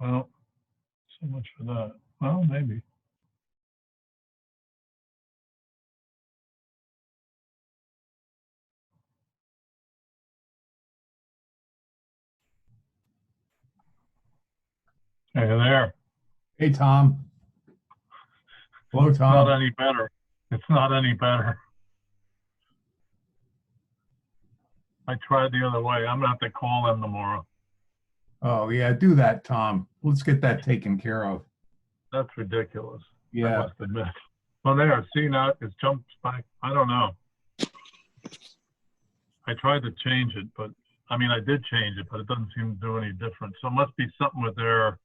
Well, so much for that. Well, maybe. Hey there. Hey, Tom. Hello, It's Tom. not any better. It's not any better. I tried the other way. I'm gonna have to call them tomorrow. Oh, yeah, do that, Tom. Let's get that taken care of. That's ridiculous. I Yeah. must admit. Well, there. See now, it jumps back. I don't know. I tried to change it, but I mean, I did change it, but it doesn't seem to do any different. So it must be something with their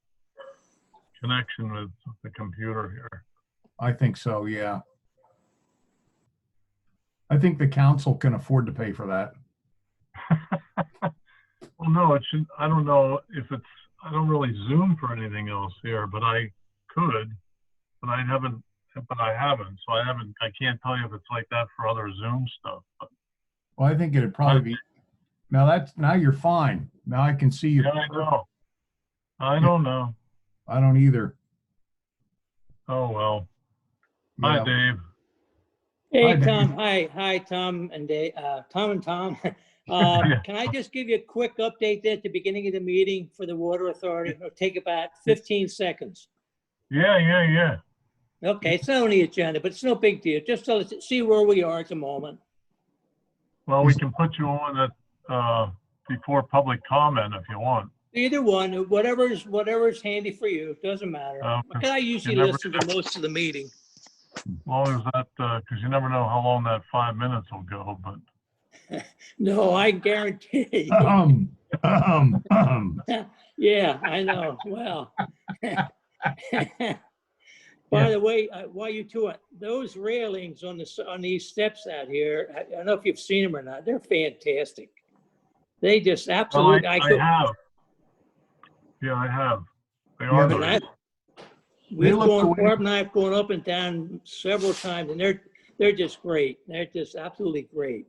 connection with the computer here. I think so, yeah. I think the council can afford to pay for that. Well, no, it should. I don't know if it's. I don't really Zoom for anything else here, but I could. But I haven't. But I haven't. So I haven't. I can't tell you if it's like that for other Zoom stuff. But Well, I think it'd probably be. Now you're fine. Now I can see you. yeah, I know. I don't know. I don't either. Oh well. Yeah. Hi, Dave. Hey, Hi, Dave. Tom. Hi, Tom and Dave. Tom and Tom. Yeah. Can I just give you a quick update there at the beginning of the meeting for the Water Authority? It'll take about 15 seconds. Yeah. Okay, it's not on the agenda, but it's no big deal. Just to see where we are at the moment. Well, we can put you on at before public comment if you want. Either one, whatever's handy for you. It doesn't matter. Okay. Because I usually never listen to most of the meeting. As long as that, because you never know how long that 5 minutes will go. But No, I guarantee you. Yeah, I know. Well. By the way, while you two are, those railings on these steps out here, I don't know if you've seen them or not. They're fantastic. They just absolutely. I have. Yeah, I have. They are. Yeah, nice. Barb and I have gone up and down several times, and they're just great. They're just absolutely great.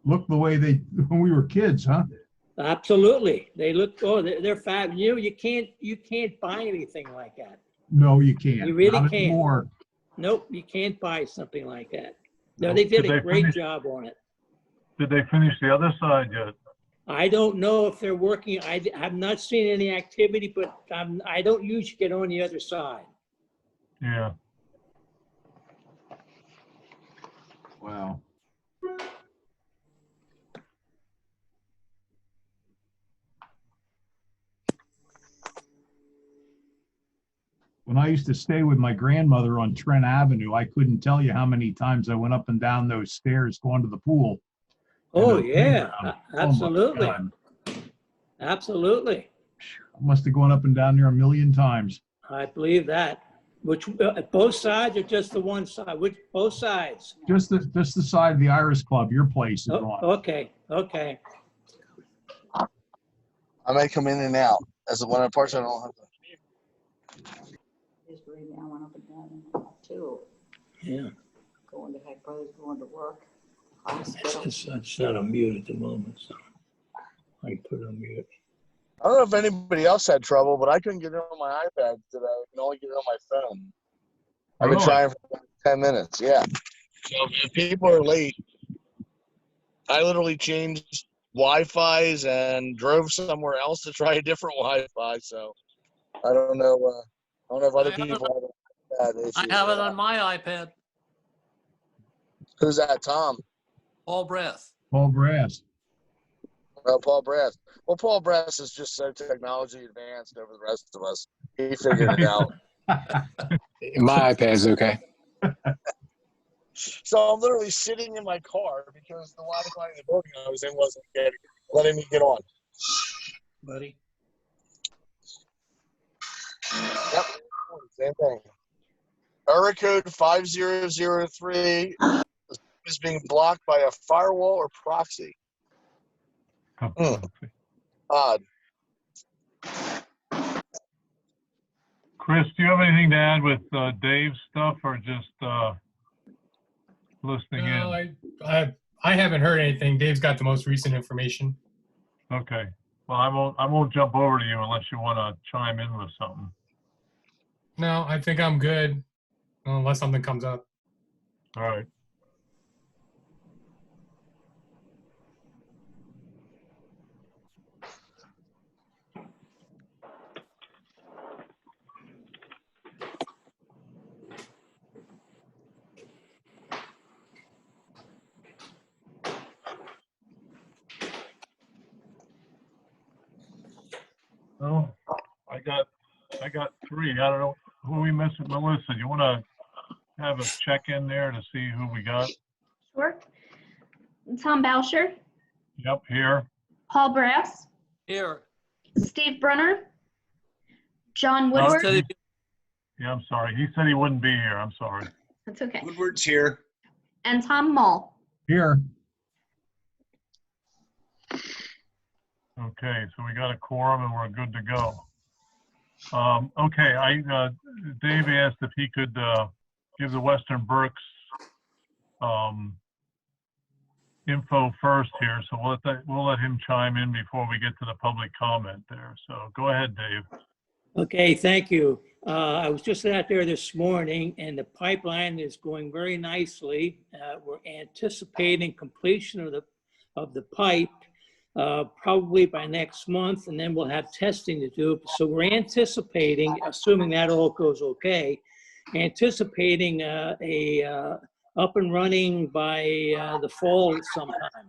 Look the way when we were kids, huh? Absolutely, they look. Oh, they're fab. You know, you can't buy anything like that. No, you can't. You really Not can't. anymore. Nope, you can't buy something like that. No, they did a great job on it. Did they finish the other side yet? I don't know if they're working. I have not seen any activity, but I don't usually get on the other side. Yeah. Wow. When I used to stay with my grandmother on Trent Avenue, I couldn't tell you how many times I went up and down those stairs going to the pool. Oh, yeah, absolutely. Oh, Absolutely. I must have gone up and down there a million times. I believe that. Which, both sides or just the one side? Which, both sides? Just the side of the Iris Club, your place is on. Okay. I may come in and out as one of the parts I don't have to. Just right now, went up and down too. Yeah. Going to Heck Brothers, going to work. It's not on mute at the moment, so I can put it on mute. I don't know if anybody else had trouble, but I couldn't get it on my iPad today. I can only get it on my phone. I've been trying for about 10 minutes. Yeah. So if people are late, I literally changed Wi-Fi's and drove somewhere else to try a different Wi-Fi. So I don't know. I don't know if other people have that issue. I have it on my iPad. Who's that? Tom? Paul Breath. Paul Brass. Oh, Paul Brass. Well, Paul Brass is just so technology advanced over the rest of us. He figured it out. My iPad's okay. So I'm literally sitting in my car because the Wi-Fi in the building I was in wasn't letting me get on. Buddy. Yep, same thing. Error code 5003 is being blocked by a firewall or proxy. Odd. Chris, do you have anything to add with Dave's stuff or just listening in? No, I haven't heard anything. Dave's got the most recent information. Okay. Well, I won't jump over to you unless you want to chime in with something. No, I think I'm good unless something comes up. All right. Oh, I got three. I don't know who we missing. Melissa, you want to have a check in there to see who we got? Sure. Tom Boucher, Yep, here. Paul Brass, Here. Steve Brunner, John He Woodward. said he- Yeah, I'm sorry. He said he wouldn't be here. I'm sorry. That's okay. Woodward's here. And Tom Mull. Here. Okay, so we got a quorum and we're good to go. Okay, Dave asked if he could give the Western Berks info first here, so we'll let him chime in before we get to the public comment there. So go ahead, Dave. Okay, thank you. I was just out there this morning and the pipeline is going very nicely. We're anticipating completion of the pipe probably by next month, and then we'll have testing to do. So we're anticipating, assuming that all goes okay, anticipating up and running by the fall sometime.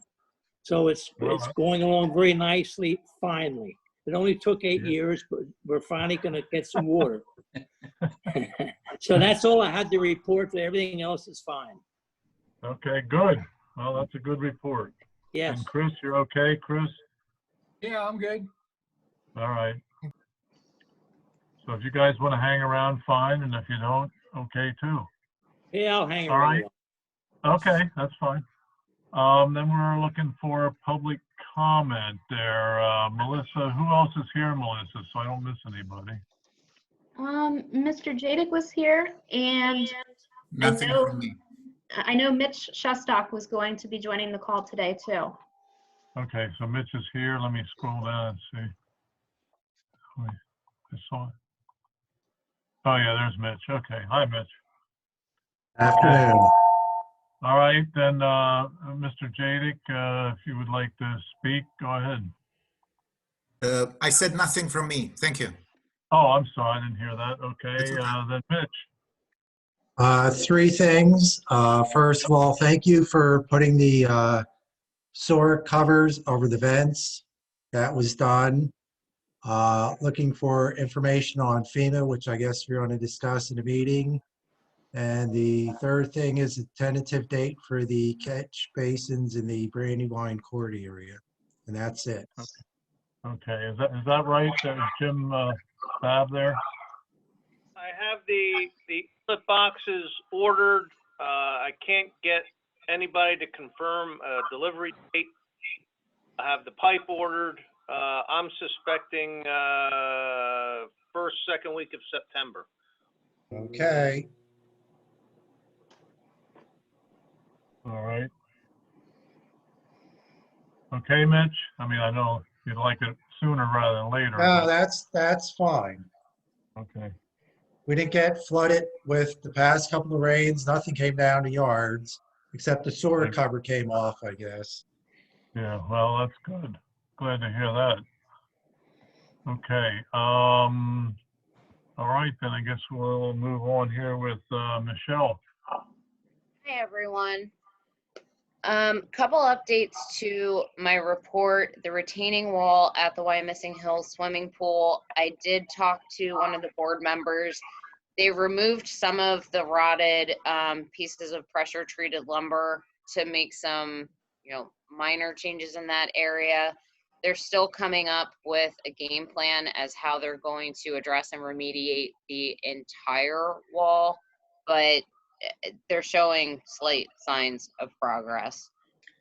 So it's going along very nicely, finally. It only took 8 years, but we're finally going to get some water. So that's all I had to report. Everything else is fine. Okay, good. Well, that's a good report. Yes. And Chris, you're okay, Chris? Yeah, I'm good. All right. So if you guys want to hang around, fine, and if you don't, okay too. Yeah, I'll hang All around. right. Okay, that's fine. Then we're looking for public comment there. Melissa, who else is here, Melissa, so I don't miss anybody? Mr. Jadick was here, and Nothing from me. I know Mitch Shostak was going to be joining the call today too. Okay, so Mitch is here. Let me scroll down and see. Wait, I saw it. Oh yeah, there's Mitch. Okay, hi Mitch. Afternoon. All right, then, Mr. Jadick, if you would like to speak, go ahead. I said nothing from me. Thank you. Oh, I'm sorry, I didn't hear that. Okay, then Mitch. Three things. First of all, thank you for putting the SOAR covers over the vents. That was done. Looking for information on FEMA, which I guess we're going to discuss in the meeting. And the third thing is a tentative date for the catch basins in the Brandywine Court area. And that's it. Okay, is that right? Is Jim Fab there? I have the flip boxes ordered. I can't get anybody to confirm a delivery date. I have the pipe ordered. I'm suspecting first, second week of September. Okay. All right. Okay, Mitch. I mean, I know you'd like it sooner rather than later. No, but- that's fine. Okay. We didn't get flooded with the past couple of rains. Nothing came down to yards, except the SOAR Okay. cover came off, I guess. Yeah, well, that's good. Glad to hear that. Okay. All right, then I guess we'll move on here with Michelle. Hi, everyone. Couple updates to my report. The retaining wall at the Wyomissing Hills swimming pool. I did talk to one of the board members. They removed some of the rotted pieces of pressure treated lumber to make some, minor changes in that area. They're still coming up with a game plan as how they're going to address and remediate the entire wall, but they're showing slight signs of progress.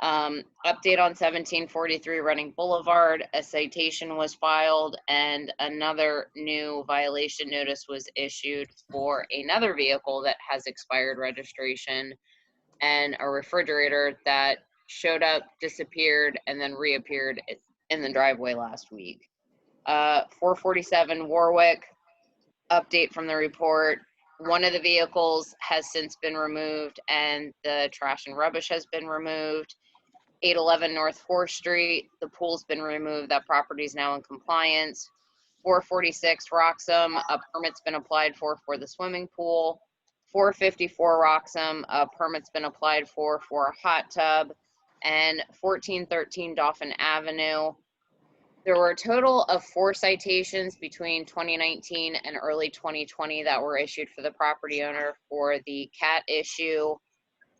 Update on 1743 Running Boulevard, a citation was filed and another new violation notice was issued for another vehicle that has expired registration and a refrigerator that showed up, disappeared, and then reappeared in the driveway last week. 447 Warwick, update from the report. One of the vehicles has since been removed and the trash and rubbish has been removed. 811 North 4th Street, the pool's been removed. That property is now in compliance. 446 Roxham, a permit's been applied for the swimming pool. 454 Roxham, a permit's been applied for a hot tub. And 1413 Dauphin Avenue. There were a total of 4 citations between 2019 and early 2020 that were issued for the property owner for the cat issue.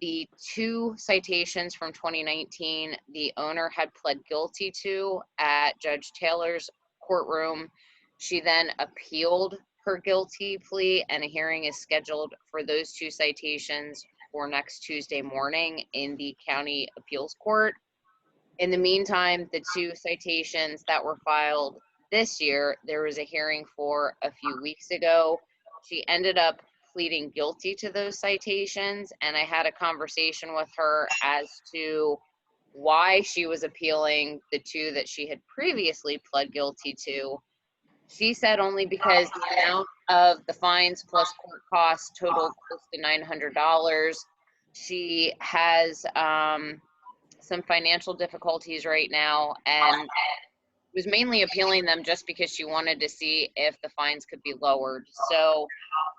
The 2 citations from 2019, the owner had pled guilty to at Judge Taylor's courtroom. She then appealed her guilty plea, and a hearing is scheduled for those 2 citations for next Tuesday morning in the county appeals court. In the meantime, the 2 citations that were filed this year, there was a hearing for a few weeks ago. She ended up pleading guilty to those citations, and I had a conversation with her as to why she was appealing the 2 that she had previously pled guilty to. She said only because the amount of the fines plus court costs totaled close to $900. She has some financial difficulties right now and was mainly appealing them just because she wanted to see if the fines could be lowered. So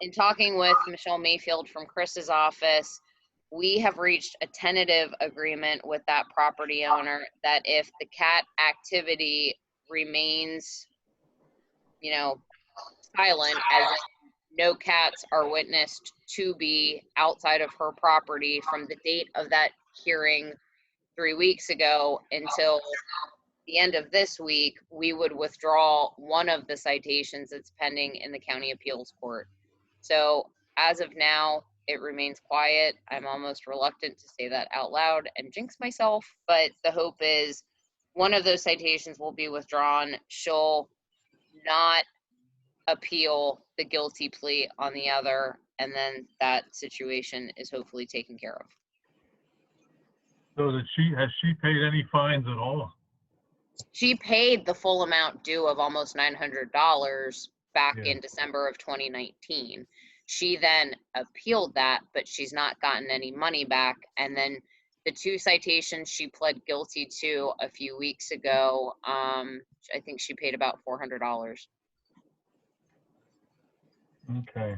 in talking with Michelle Mayfield from Chris's office, we have reached a tentative agreement with that property owner that if the cat activity remains, you know, silent, as no cats are witnessed to be outside of her property from the date of that hearing 3 weeks ago until the end of this week, we would withdraw one of the citations that's pending in the county appeals court. So as of now, it remains quiet. I'm almost reluctant to say that out loud and jinx myself, but the hope is one of those citations will be withdrawn. She'll not appeal the guilty plea on the other, and then that situation is hopefully taken care of. So has she paid any fines at all? She paid the full amount due of almost $900 back in December of 2019. She then appealed that, but she's not gotten any money back. And then the 2 citations she pled guilty to a few weeks ago, I think she paid about $400. Okay.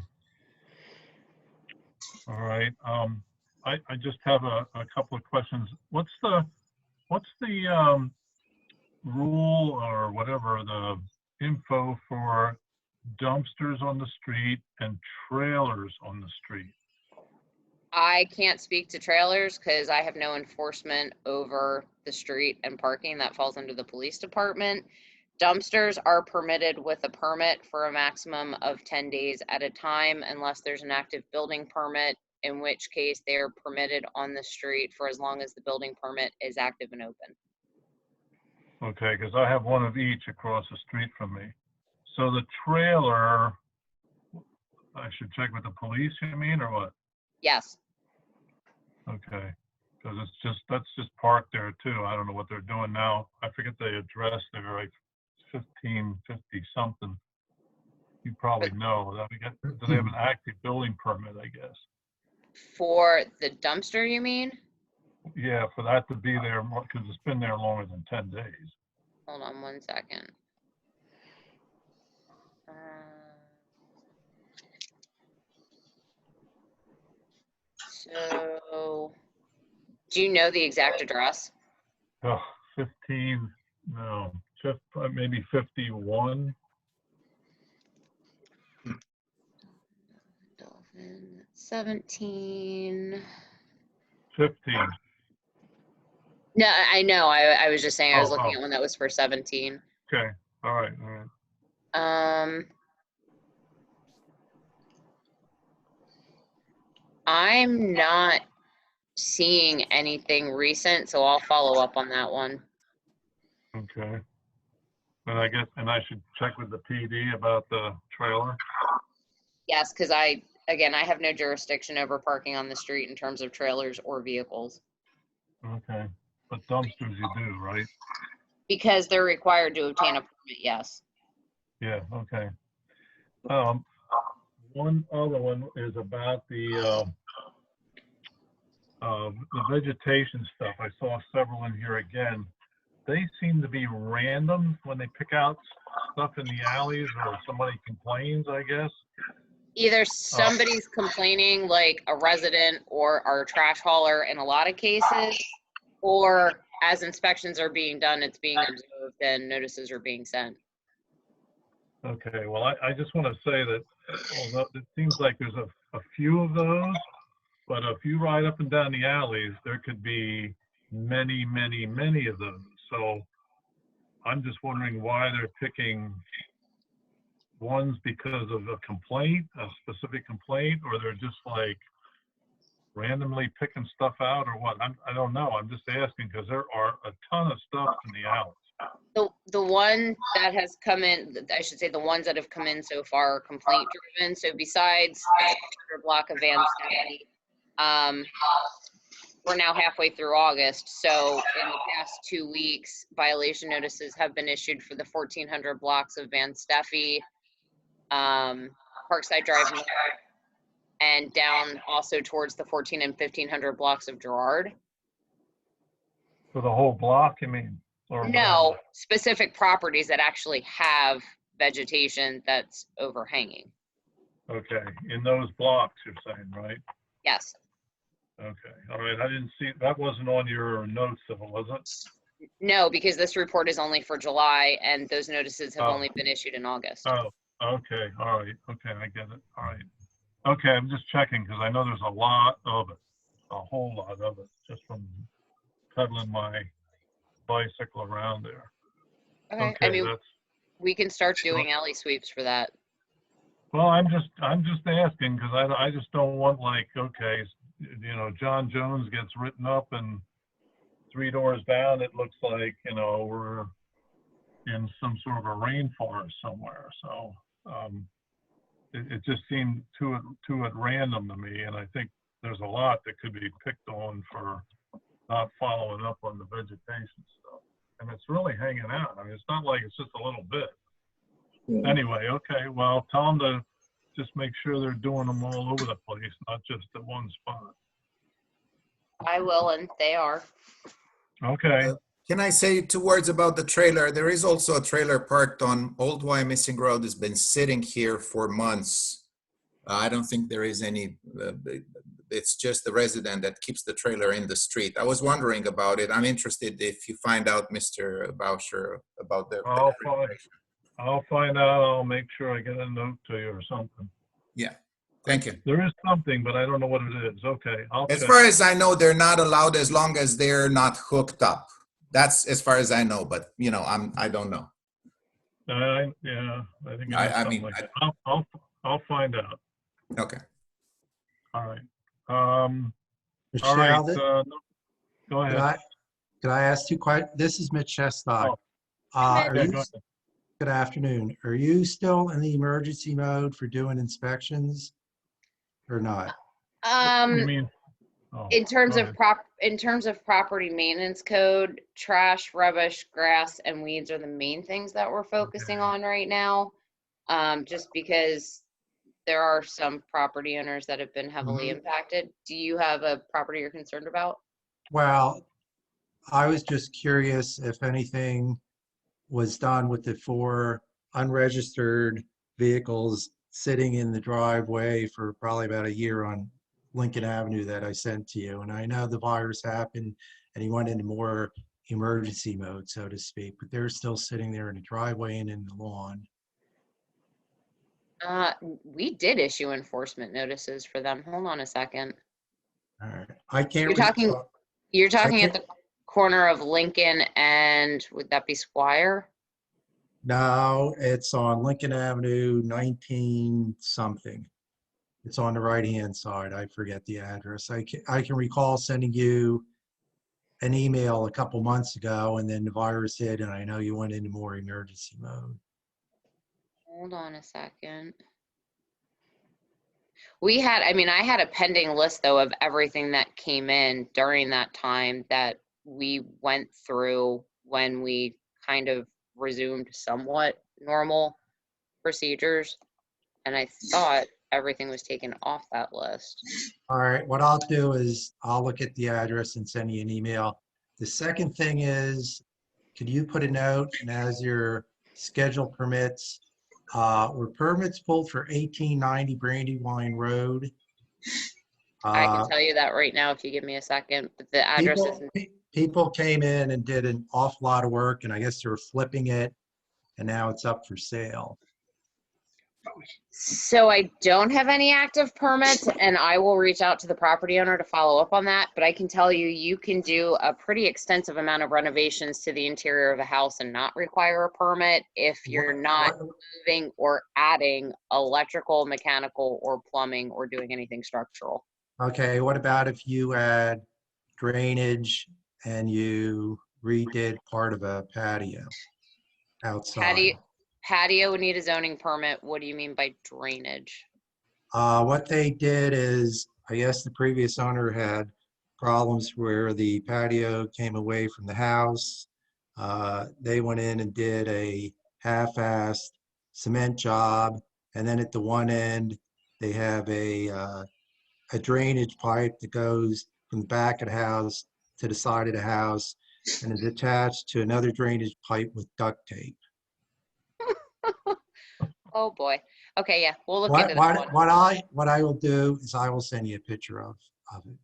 All right. I just have a couple of questions. What's the rule or whatever, the info for dumpsters on the street and trailers on the street? I can't speak to trailers because I have no enforcement over the street and parking. That falls under the police department. Dumpsters are permitted with a permit for a maximum of 10 days at a time unless there's an active building permit, in which case they are permitted on the street for as long as the building permit is active and open. Okay, because I have one of each across the street from me. So the trailer, I should check with the police, you mean, or what? Yes. Okay, because that's just parked there too. I don't know what they're doing now. I forget the address. They're like 1550 something. You probably know. Do they have an active building permit, I guess? For the dumpster, you mean? Yeah, for that to be there, because it's been there longer than 10 days. Hold on 1 second. So, do you know the exact address? Oh, 15, no, just maybe 51. Dolphin, 17. 15. No, I know. I was just saying I was Oh, looking at one that was for 17. Okay, all right. I'm not seeing anything recent, so I'll follow up on that one. Okay. And I should check with the PD about the trailer? Yes, because I have no jurisdiction over parking on the street in terms of trailers or vehicles. Okay, but dumpsters you do, right? Because they're required to obtain a permit, yes. Yeah, okay. One other one is about the vegetation stuff. I saw several in here again. They seem to be random when they pick out stuff in the alleys, or somebody complains, I guess. Either somebody's complaining, like a resident or our trash hauler in a lot of cases, or as inspections are being done, it's being observed and notices are being sent. Okay, well, I just want to say that although it seems like there's a few of those, but if you ride up and down the alleys, there could be many, many, many of those. So I'm just wondering why they're picking ones because of a complaint, a specific complaint, or they're just like randomly picking stuff out, or what? I don't know. I'm just asking because there are a ton of stuff in the alleys. The one that has come in, I should say the ones that have come in so far are complaint driven. So besides the block of Van Steady, we're now halfway through August. So in the past 2 weeks, violation notices have been issued for the 1,400 blocks of Van Steffi, Parkside Drive North, and down also towards the 1,400 and 1,500 blocks of Girard. For the whole block, you mean? Or No, whatever? specific properties that actually have vegetation that's overhanging. Okay, in those blocks, you're saying, right? Yes. Okay, all right. I didn't see, that wasn't on your notes, though, was it? No, because this report is only for July and those notices have Oh. only been issued in August. Oh, okay, all right. Okay, I get it. All right. Okay, I'm just checking because I know there's a lot of it, a whole lot of it, just from pedaling my bicycle around there. Okay, I mean, that's, we can start doing alley sweeps for that. well, I'm just asking because I just don't want, like, okay, you know, John Jones gets written up and 3 doors down, it looks like, you know, we're in some sort of a rainforest somewhere. So it just seemed too at random to me, and I think there's a lot that could be picked on for not following up on the vegetation stuff. And it's really hanging out. I mean, it's not like it's just a little bit. Yeah. Anyway, okay, well, tell them to just make sure they're doing them all over the place, not just at one spot. I will, and they are. Okay. Can I say 2 words about the trailer? There is also a trailer parked on Old Wyomissing Road. It's been sitting here for months. I don't think there is any, it's just the resident that keeps the trailer in the street. I was wondering about it. I'm interested if you find out, Mr. Bauscher, about the I'll find out. I'll make sure I get a note to you or something. Yeah, thank you. There is something, but I don't know what it is. Okay, I'll As check. far as I know, they're not allowed as long as they're not hooked up. That's as far as I know, but you know, I don't know. Yeah, I think it is something like that. I'll find out. Okay. All right. Michelle, all right. Go ahead. Could I ask 2 questions? This is Mitch Shestock. Good afternoon. Are you still in the emergency mode for doing inspections or not? What do you mean? In terms of property maintenance code, trash, rubbish, grass, and weeds are the main things that we're focusing on right now. Just because there are some property owners that have been heavily impacted. Do you have a property you're concerned about? Well, I was just curious if anything was done with the 4 unregistered vehicles sitting in the driveway for probably about a year on Lincoln Avenue that I sent to you. And I know the virus happened and he went into more emergency mode, so to speak, but they're still sitting there in the driveway and in the lawn. We did issue enforcement notices for them. Hold on a second. All right. I can't. You're talking at the corner of Lincoln and would that be Squire? No, it's on Lincoln Avenue, 19 something. It's on the right-hand side. I forget the address. I can recall sending you an email a couple months ago, and then the virus hit, and I know you went into more emergency mode. Hold on a second. I had a pending list though of everything that came in during that time that we went through when we kind of resumed somewhat normal procedures. And I thought everything was taken off that list. All right, what I'll do is I'll look at the address and send you an email. The second thing is, could you put a note, and as your schedule permits, were permits pulled for 1890 Brandywine Road? I can tell you that right now if you give me a second, but the address is, People came in and did an awful lot of work, and I guess they were flipping it, and now it's up for sale. so I don't have any active permits, and I will reach out to the property owner to follow up on that, but I can tell you, you can do a pretty extensive amount of renovations to the interior of a house and not require a permit if you're not moving or adding electrical, mechanical, or plumbing, or doing anything structural. Okay, what about if you add drainage and you redid part of a patio outside? Patio would need a zoning permit. What do you mean by drainage? What they did is, I guess the previous owner had problems where the patio came away from the house. They went in and did a half-assed cement job, and then at the one end, they have a drainage pipe that goes from the back of the house to the side of the house and is attached to another drainage pipe with duct tape. Oh boy. Okay, yeah, we'll look into that one. What I will do is I will send you a picture of it.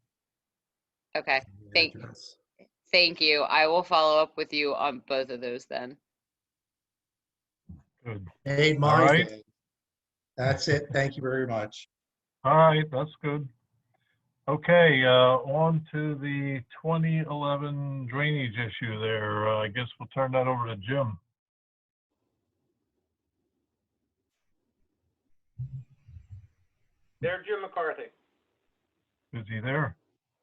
Okay, Address. thank you. I will follow up with you on both of those then. Good. Made All my right. day. That's it. Thank you very much. All right, that's good. Okay, on to the 2011 drainage issue there. I guess we'll turn that over to Jim. There, Jim McCarthy. Is he there?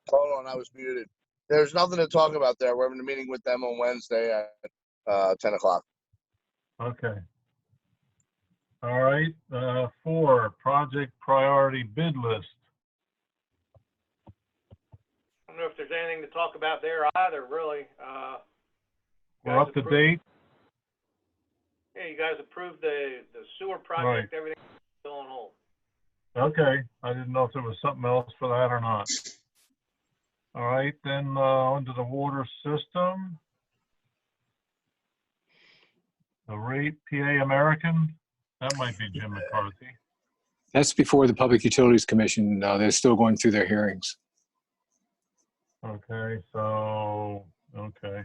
Hold on, I was muted. There's nothing to talk about there. We're having a meeting with them on Wednesday at 10 o'clock. Okay. All right, 4, project priority bid list. I don't know if there's anything to talk about there either, really. We're up to date. Yeah, you guys approved the sewer project, everything's still on hold. Okay, I didn't know if there was something else for that or not. All right, then onto the water system. The rate, PA American, that might be Jim McCarthy. That's before the Public Utilities Commission. They're still going through their hearings. Okay, so, okay,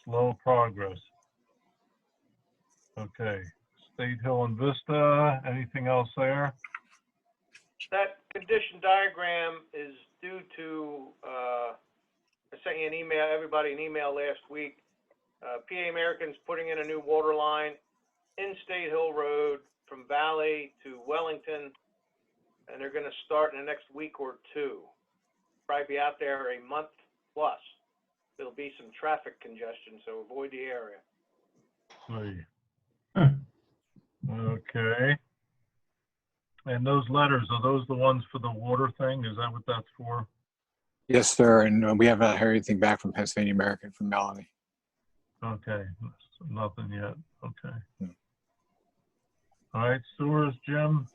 slow progress. Okay, State Hill and Vista, anything else there? That condition diagram is due to, I sent you an email, everybody an email last week. PA American's putting in a new water line in State Hill Road from Valley to Wellington, and they're gonna start in the next week or two. Probably be out there a month plus. There'll be some traffic congestion, so avoid the area. Okay. And those letters, are those the ones for the water thing? Is that what that's for? Yes, sir. And we haven't heard anything back from Pennsylvania American, from Melanie. Okay, nothing yet. Okay. All right, sewers, Jim.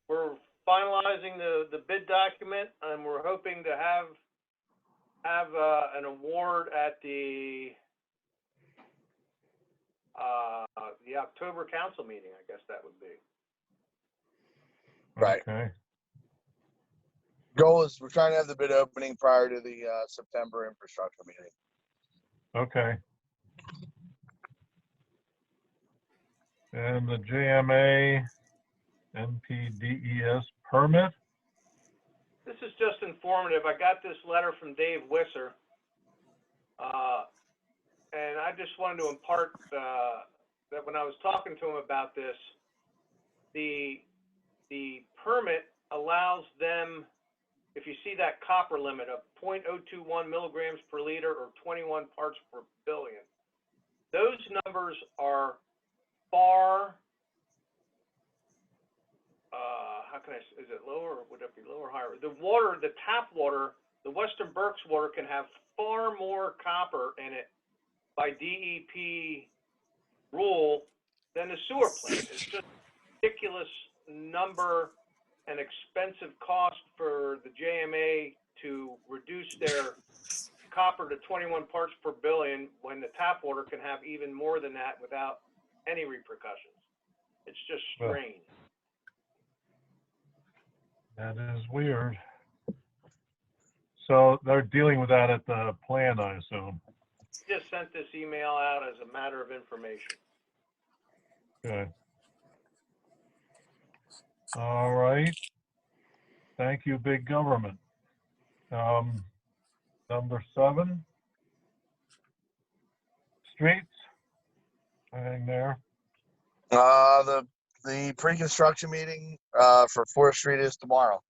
We're finalizing the bid document, and we're hoping to have an award at the October council meeting. I guess that would be. Right. Okay. Goal is we're trying to have the bid opening prior to the September infrastructure meeting. Okay. And the JMA NPDES permit? This is just informative. I got this letter from Dave Wisser, and I just wanted to impart that when I was talking to him about this, the permit allows them, if you see that copper limit of 0.021 milligrams per liter or 21 parts per billion, those numbers are far, how can I, is it lower or would it be lower or higher? The water, the tap water, the Western Berks water can have far more copper in it by DEP rule than the sewer plant. It's just ridiculous number and expensive cost for the JMA to reduce their copper to 21 parts per billion when the tap water can have even more than that without any repercussions. It's just strange. That is weird. So they're dealing with that at the plant, I assume. Just sent this email out as a matter of information. Good. All right. Thank you, big government. Number 7. Streets. Anything there? The pre-construction meeting for 4th Street is tomorrow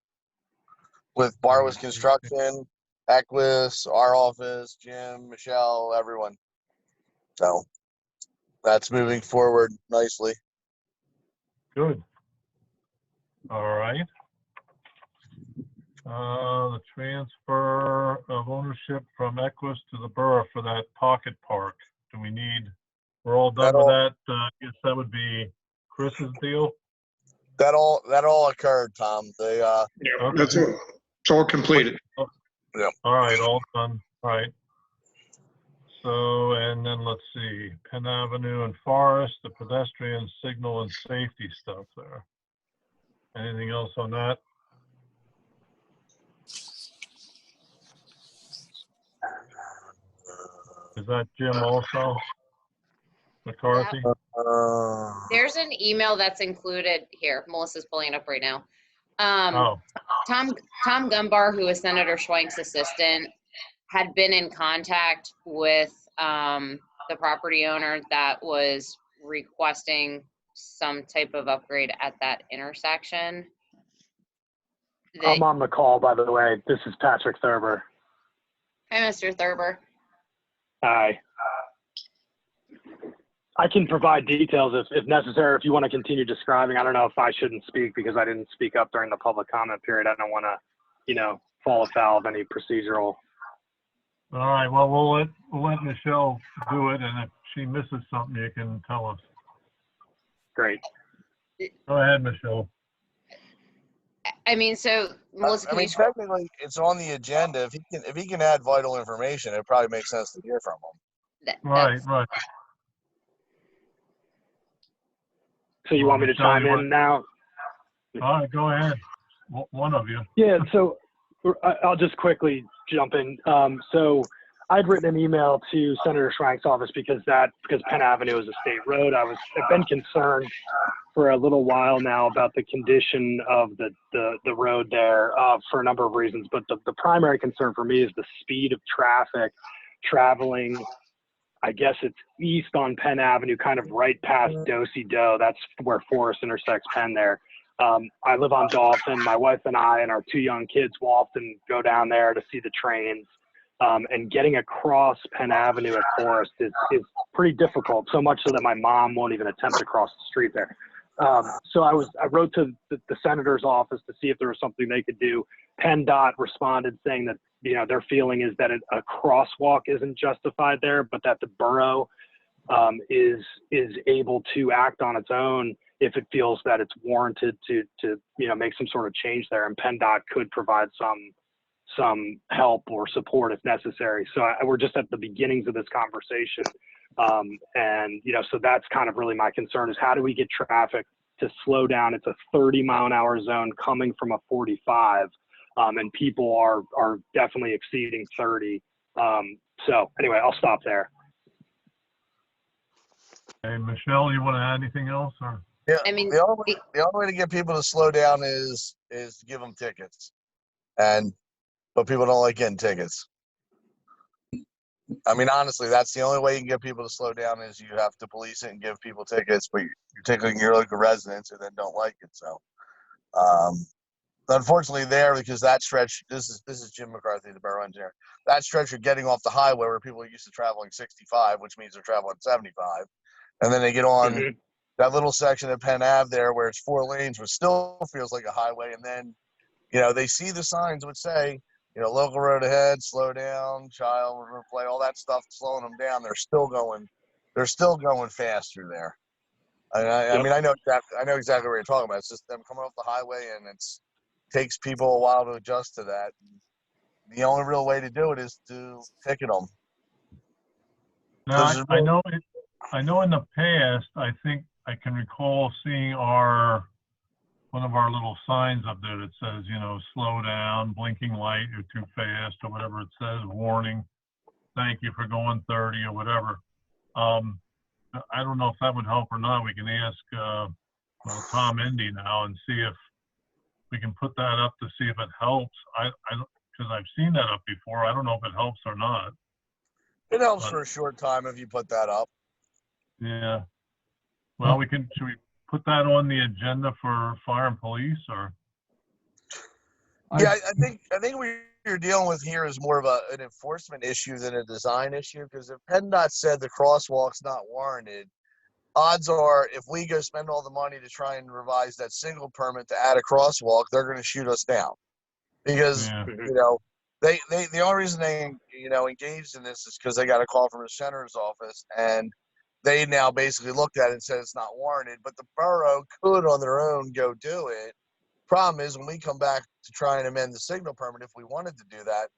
with Barwas Construction, Equus, our office, Jim, Michelle, everyone. So that's moving forward nicely. Good. All right. The transfer of ownership from Equus to the borough for that pocket park. Do we need, we're all done with that? I guess that would be Chris's deal. That all occurred, Tom. They yeah, that's all. It's all completed. Yeah. All right, all done. All right. So, and then let's see, Penn Avenue and Forest, the pedestrian signal and safety stuff there. Anything else on that? Is that Jim also? McCarthy? There's an email that's included here. Melissa's pulling it up right now. Tom Gumbar, who is Senator Schwenk's assistant, had been in contact with the property owner that was requesting some type of upgrade at that intersection. I'm on the call, by the way. This is Patrick Thurber. Hi, Mr. Thurber. Hi. I can provide details if necessary, if you want to continue describing. I don't know if I shouldn't speak because I didn't speak up during the public comment period. I don't want to, fall afoul of any procedural. All right, well, we'll let Michelle do it, and if she misses something, you can tell us. Great. Go ahead, Michelle. I mean, so Melissa, technically, it's on the agenda. If he can add vital information, it probably makes sense to hear from him. Right. So you want me to chime in now? All right, go ahead. One of you. Yeah, so I'll just quickly jump in. So I'd written an email to Senator Schwenk's office because Penn Avenue is a state road. I've been concerned for a little while now about the condition of the road there for a number of reasons. But the primary concern for me is the speed of traffic traveling. I guess it's east on Penn Avenue, kind of right past Do-Si-Do. That's where Forest intersects Penn there. I live on Dolphin. My wife and I and our 2 young kids will often go down there to see the trains. And getting across Penn Avenue at Forest is pretty difficult, so much so that my mom won't even attempt to cross the street there. So I wrote to the senator's office to see if there was something they could do. PennDOT responded saying that their feeling is that a crosswalk isn't justified there, but that the borough is able to act on its own if it feels that it's warranted to make some sort of change there, and PennDOT could provide some help or support if necessary. So we're just at the beginnings of this conversation. And, so that's kind of really my concern is how do we get traffic to slow down? It's a 30-mile-an-hour zone coming from a 45, and people are definitely exceeding 30. So anyway, I'll stop there. Hey, Michelle, you want to add anything else? Or? Yeah, the only way to get people to slow down is to give them tickets. But people don't like getting tickets. I mean, honestly, that's the only way you can get people to slow down is you have to police it and give people tickets, but you're tickling your local residents who then don't like it. So, unfortunately, because that stretch, this is Jim McCarthy, the borough engineer. That stretch you're getting off the highway where people are used to traveling 65, which means they're traveling 75, and then they get on that little section of Penn Ave there where it's 4 lanes, which still feels like a highway, and then they see the signs which say local road ahead, slow down, child replay, all that stuff, slowing them down. They're still going fast through there. I mean, I know exactly what you're talking about. It's just them coming off the highway, and takes people a while to adjust to that. The only real way to do it is to ticket them. Now, I know in the past, I think I can recall seeing one of our little signs up there that says, slow down, blinking light, you're too fast, or whatever it says, warning, thank you for going 30 or whatever. I don't know if that would help or not. We can ask Tom Indy now and see if we can put that up to see if it helps. Because I've seen that up before. I don't know if it helps or not. It helps for a short time if you put that up. Yeah. Well, should we put that on the agenda for fire and police, or? Yeah, I think what you're dealing with here is more of an enforcement issue than a design issue, because if PennDOT said the crosswalk's not warranted, odds are if we go spend all the money to try and revise that single permit to add a crosswalk, they're going to shoot us down. Because, the only reason they, engaged in this is because they got a call from the senator's office, and they now basically looked at it and said it's not warranted, but the borough could on their own go do it. Problem is, when we come back to try and amend the signal permit, if we wanted to do that,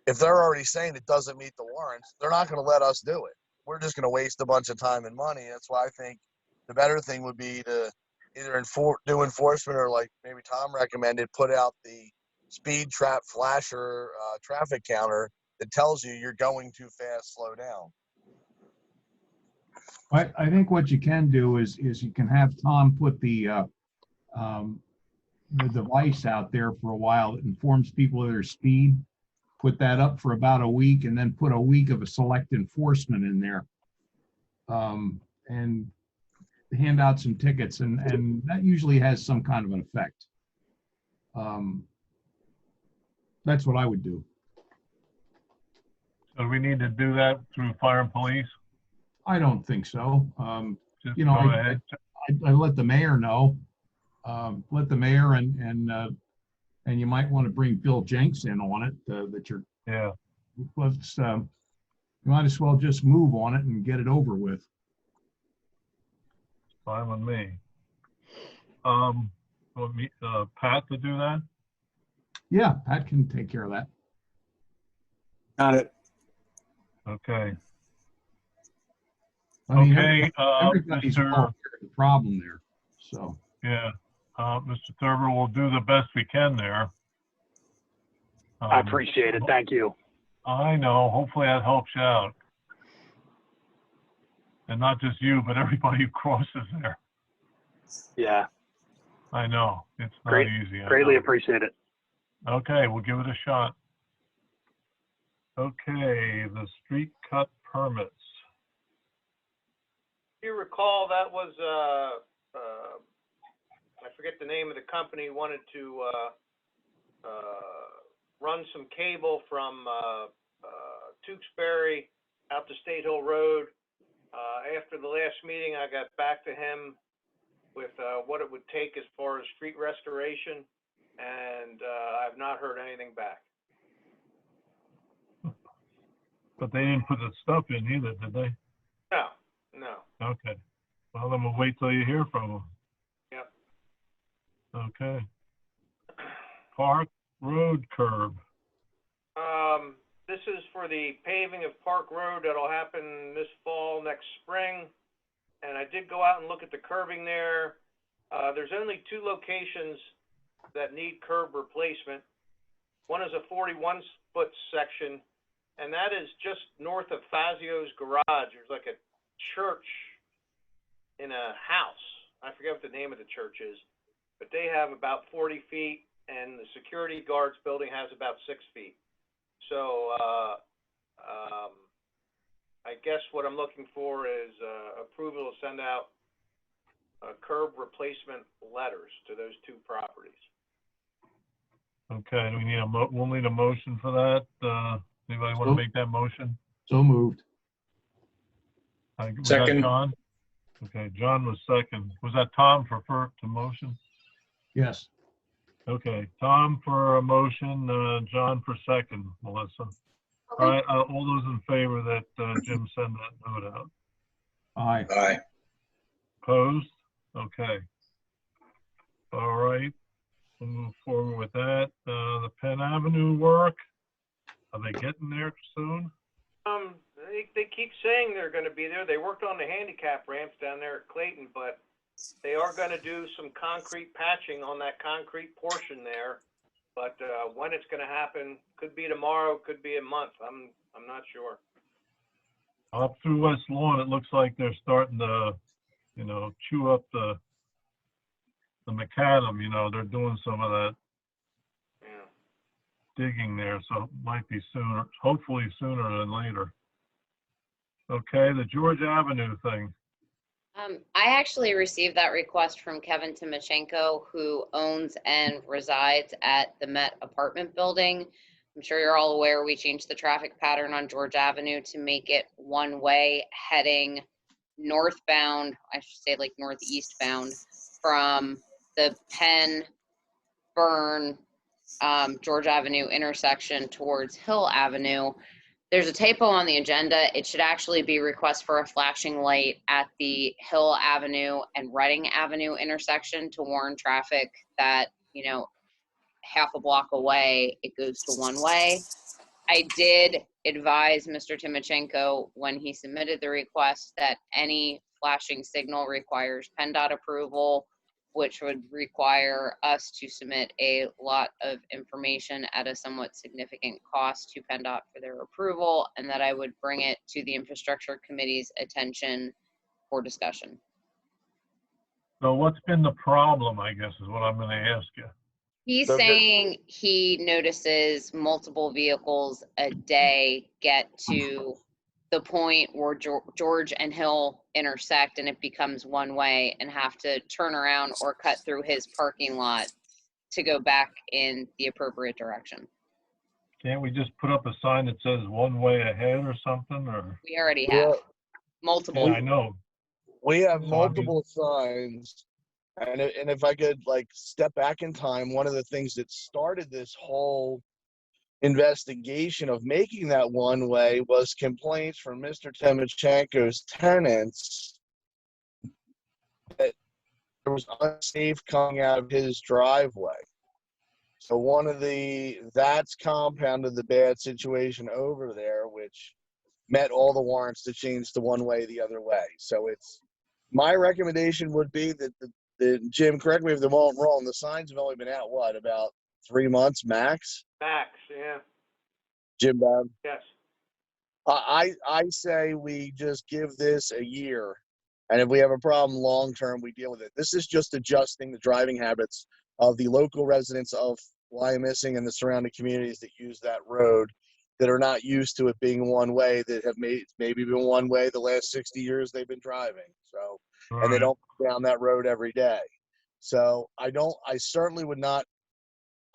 if they're already saying it doesn't meet the warrants, they're not going to let us do it. We're just going to waste a bunch of time and money. That's why I think the better thing would be to either do enforcement, or like maybe Tom recommended, put out the speed trap flasher traffic counter that tells you you're going too fast, slow down. I think what you can do is you can have Tom put the device out there for a while that informs people of their speed. Put that up for about a week, and then put a week of a select enforcement in there, and hand out some tickets, and that usually has some kind of an effect. That's what I would do. So we need to do that through fire and police? I don't think so. Just go ahead. I let the mayor know. Let the mayor and you might want to bring Bill Jenks in on it. That you're. Yeah. Let's. You might as well just move on it and get it over with. Fine with me. Want me, Pat, to do that? Yeah, Pat can take care of that. Got it. Okay. I mean, okay, everybody's Mr. aware of the problem there. So. Yeah, Mr. Thurber, we'll do the best we can there. I appreciate it. Thank you. I know. Hopefully that helps you out. And not just you, but everybody who crosses there. Yeah. I know. It's not easy. Greatly appreciate it. Okay, we'll give it a shot. Okay, the street cut permits. If you recall, that was, I forget the name of the company, wanted to run some cable from Tewksbury out to State Hill Road. After the last meeting, I got back to him with what it would take as far as street restoration, and I've not heard anything back. But they didn't put the stuff in either, did they? No. Okay. Well, then we'll wait till you hear from them. Yep. Okay. Park Road curb. This is for the paving of Park Road that'll happen this fall, next spring. And I did go out and look at the curbing there. There's only 2 locations that need curb replacement. One is a 41-foot section, and that is just north of Fazio's garage. There's like a church in a house. I forget what the name of the church is, but they have about 40 feet, and the security guards building has about 6 feet. So I guess what I'm looking for is approval to send out curb replacement letters to those 2 properties. Okay, we need we'll need a motion for that. Anybody want to make that motion? So moved. Was Second. that John? Okay, John was second. Was that Tom for motion? Yes. Okay, Tom for a motion, John for second, Melissa. All right, all those in favor that Jim send that note out? Aye. Aye. Opposed? Okay. All right, we'll move forward with that. The Penn Avenue work, are they getting there soon? They keep saying they're gonna be there. They worked on the handicap ramps down there at Clayton, but they are gonna do some concrete patching on that concrete portion there. But when it's gonna happen, could be tomorrow, could be a month. I'm not sure. Up through West Lawn, it looks like they're starting to, you know, chew up the macadam, you know, they're doing some of that Yeah. digging there, so it might be sooner, hopefully sooner than later. Okay, the George Avenue thing. I actually received that request from Kevin Timoshenko, who owns and resides at the Met apartment building. I'm sure you're all aware we changed the traffic pattern on George Avenue to make it one way heading northbound, I should say like northeast bound, from the Penn Burn George Avenue intersection towards Hill Avenue. There's a typo on the agenda. It should actually be request for a flashing light at the Hill Avenue and Reading Avenue intersection to warn traffic that, you know, half a block away, it goes to one way. I did advise Mr. Timoshenko when he submitted the request that any flashing signal requires PennDOT approval, which would require us to submit a lot of information at a somewhat significant cost to PennDOT for their approval, and that I would bring it to the Infrastructure Committee's attention for discussion. So what's been the problem, I guess, is what I'm gonna ask you. He's saying he notices multiple vehicles a day get to the point where George and Hill intersect and it becomes one way and have to turn around or cut through his parking lot to go back in the appropriate direction. Can't we just put up a sign that says one way ahead or something, or? We already have multiple. Yeah, I know. We have multiple signs. And if I could like step back in time, one of the things that started this whole investigation of making that one way was complaints from Mr. Timoshenko's tenants that there was unsafe coming out of his driveway. So that's compounded the bad situation over there, which met all the warrants to change the one way the other way. So my recommendation would be that Jim, correct me if I'm wrong, the signs have only been out, what, about 3 months max? Max, yeah. Jim Bob? Yes. I say we just give this a year, and if we have a problem long-term, we deal with it. This is just adjusting the driving habits of the local residents of Wyomissing and the surrounding communities that use that road that are not used to it being one way, that have maybe been one way the last 60 years they've been driving. So, right. And they don't go down that road every day. So I certainly would not,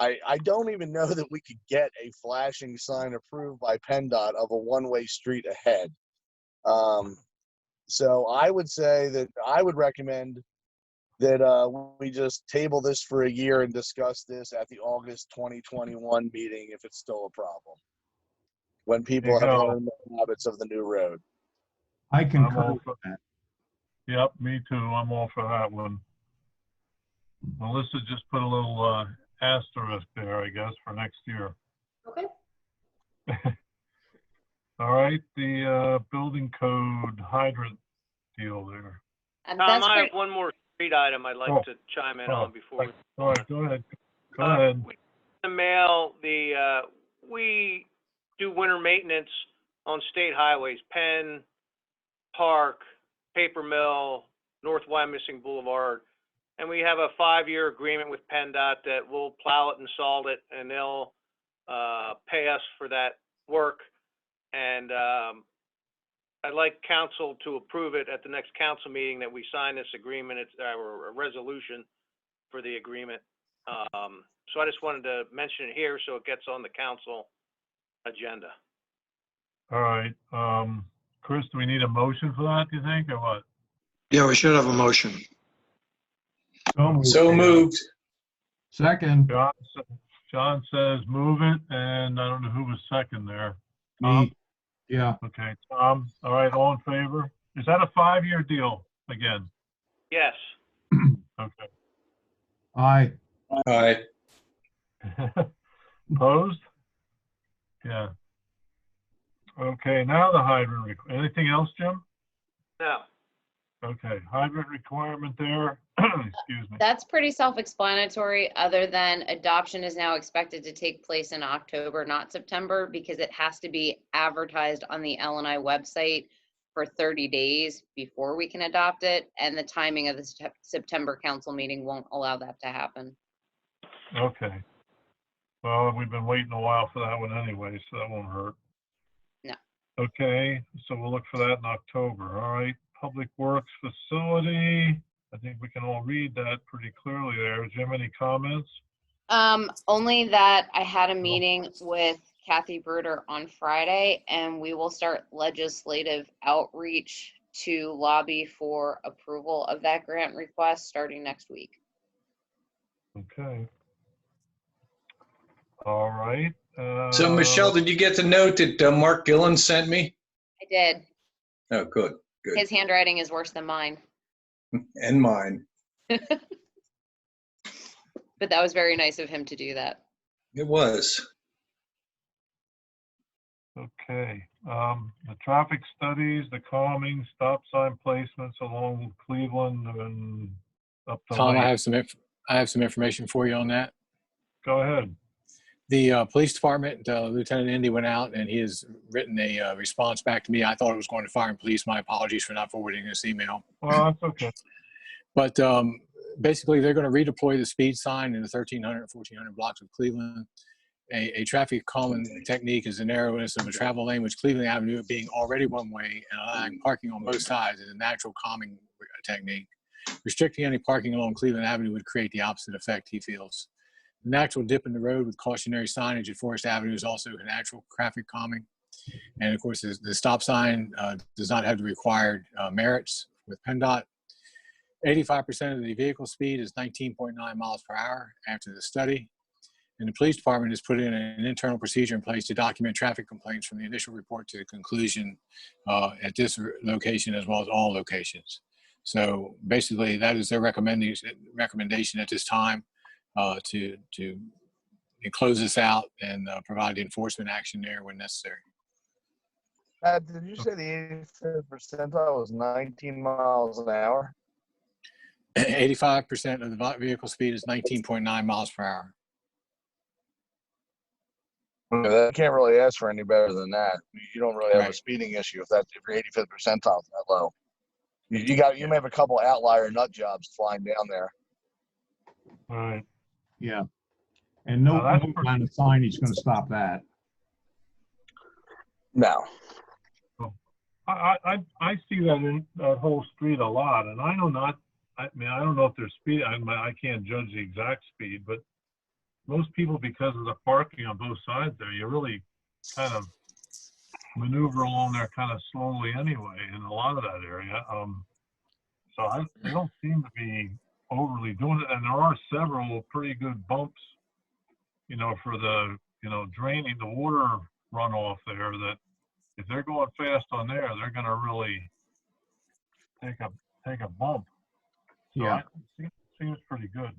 I don't even know that we could get a flashing sign approved by PennDOT of a one-way street ahead. So I would say that I would recommend that we just table this for a year and discuss this at the August 2021 meeting if it's still a problem, when people have learned the habits of the new road. I concur with that. Yep, me too. I'm all for that one. Melissa just put a little asterisk there, I guess, for next year. Okay. All right, the building code hydrant deal there. Tom, I have one more street item I'd like to chime in on before. All right, go ahead. Go ahead. In the mail, we do winter maintenance on state highways, Penn, Park, Paper Mill, North Wyomissing Boulevard. And we have a 5-year agreement with PennDOT that we'll plow it and salt it, and they'll pay us for that work. And I'd like council to approve it at the next council meeting that we sign this agreement. It's a resolution for the agreement. So I just wanted to mention it here so it gets on the council agenda. All right. Chris, do we need a motion for that, do you think, or what? Yeah, we should have a motion. So moved. Second, John says move it, and I don't know who was second there. me. Yeah. Okay, Tom. All right, all in favor? Is that a 5-year deal again? Yes. Okay. Aye. Aye. Opposed? Yeah. Okay, now the hydrant. Anything else, Jim? No. Okay, hydrant requirement there. Excuse me. That's pretty self-explanatory, other than adoption is now expected to take place in October, not September, because it has to be advertised on the LNI website for 30 days before we can adopt it, and the timing of the September council meeting won't allow that to happen. Okay. Well, we've been waiting a while for that one anyway, so that won't hurt. No. Okay, so we'll look for that in October. All right, Public Works Facility. I think we can all read that pretty clearly there. Jim, any comments? Only that I had a meeting with Kathy Bruder on Friday, and we will start legislative outreach to lobby for approval of that grant request starting next week. Okay. All right. So Michelle, did you get the note that Mark Gillen sent me? I did. Oh, good, good. His handwriting is worse than mine. And mine. But that was very nice of him to do that. It was. Okay. The traffic studies, the calming, stop sign placements along Cleveland and up to Tom, Lake. I have some information for you on that. Go ahead. The police department, Lieutenant Indy went out and he has written a response back to me. I thought it was going to fire and police. My apologies for not forwarding this email. Well, that's okay. But basically, they're going to redeploy the speed sign in the 1,300 and 1,400 blocks of Cleveland. A traffic calming technique is the narrowness of a travel lane, which Cleveland Avenue being already one way and allowing parking on both sides is a natural calming technique. Restricting any parking along Cleveland Avenue would create the opposite effect, he feels. The natural dip in the road with cautionary signage at Forest Avenue is also a natural traffic calming. And of course, the stop sign does not have the required merits with PennDOT. 85% of the vehicle speed is 19.9 miles per hour after the study. And the police department has put in an internal procedure in place to document traffic complaints from the initial report to the conclusion at this location as well as all locations. So basically, that is their recommendation at this time to close this out and provide the enforcement action there when necessary. Did you say the 85th percentile was 19 miles an hour? 85% of the vehicle speed is 19.9 miles per hour. That can't really ask for any better than that. You don't really have a speeding issue if your 85th percentile is that low. You may have a couple outlier nut jobs flying down there. All right. Yeah. And no kind of signage going to stop that. No. I see that in that whole street a lot, and I don't know if there's speed. I can't judge the exact speed, but most people, because of the parking on both sides there, you really kind of maneuver along there kind of slowly anyway in a lot of that area. So they don't seem to be overly doing it, and there are several pretty good bumps, for the, draining the water runoff there, that if they're going fast on there, they're going to really take a bump. So Yeah. It seems pretty good.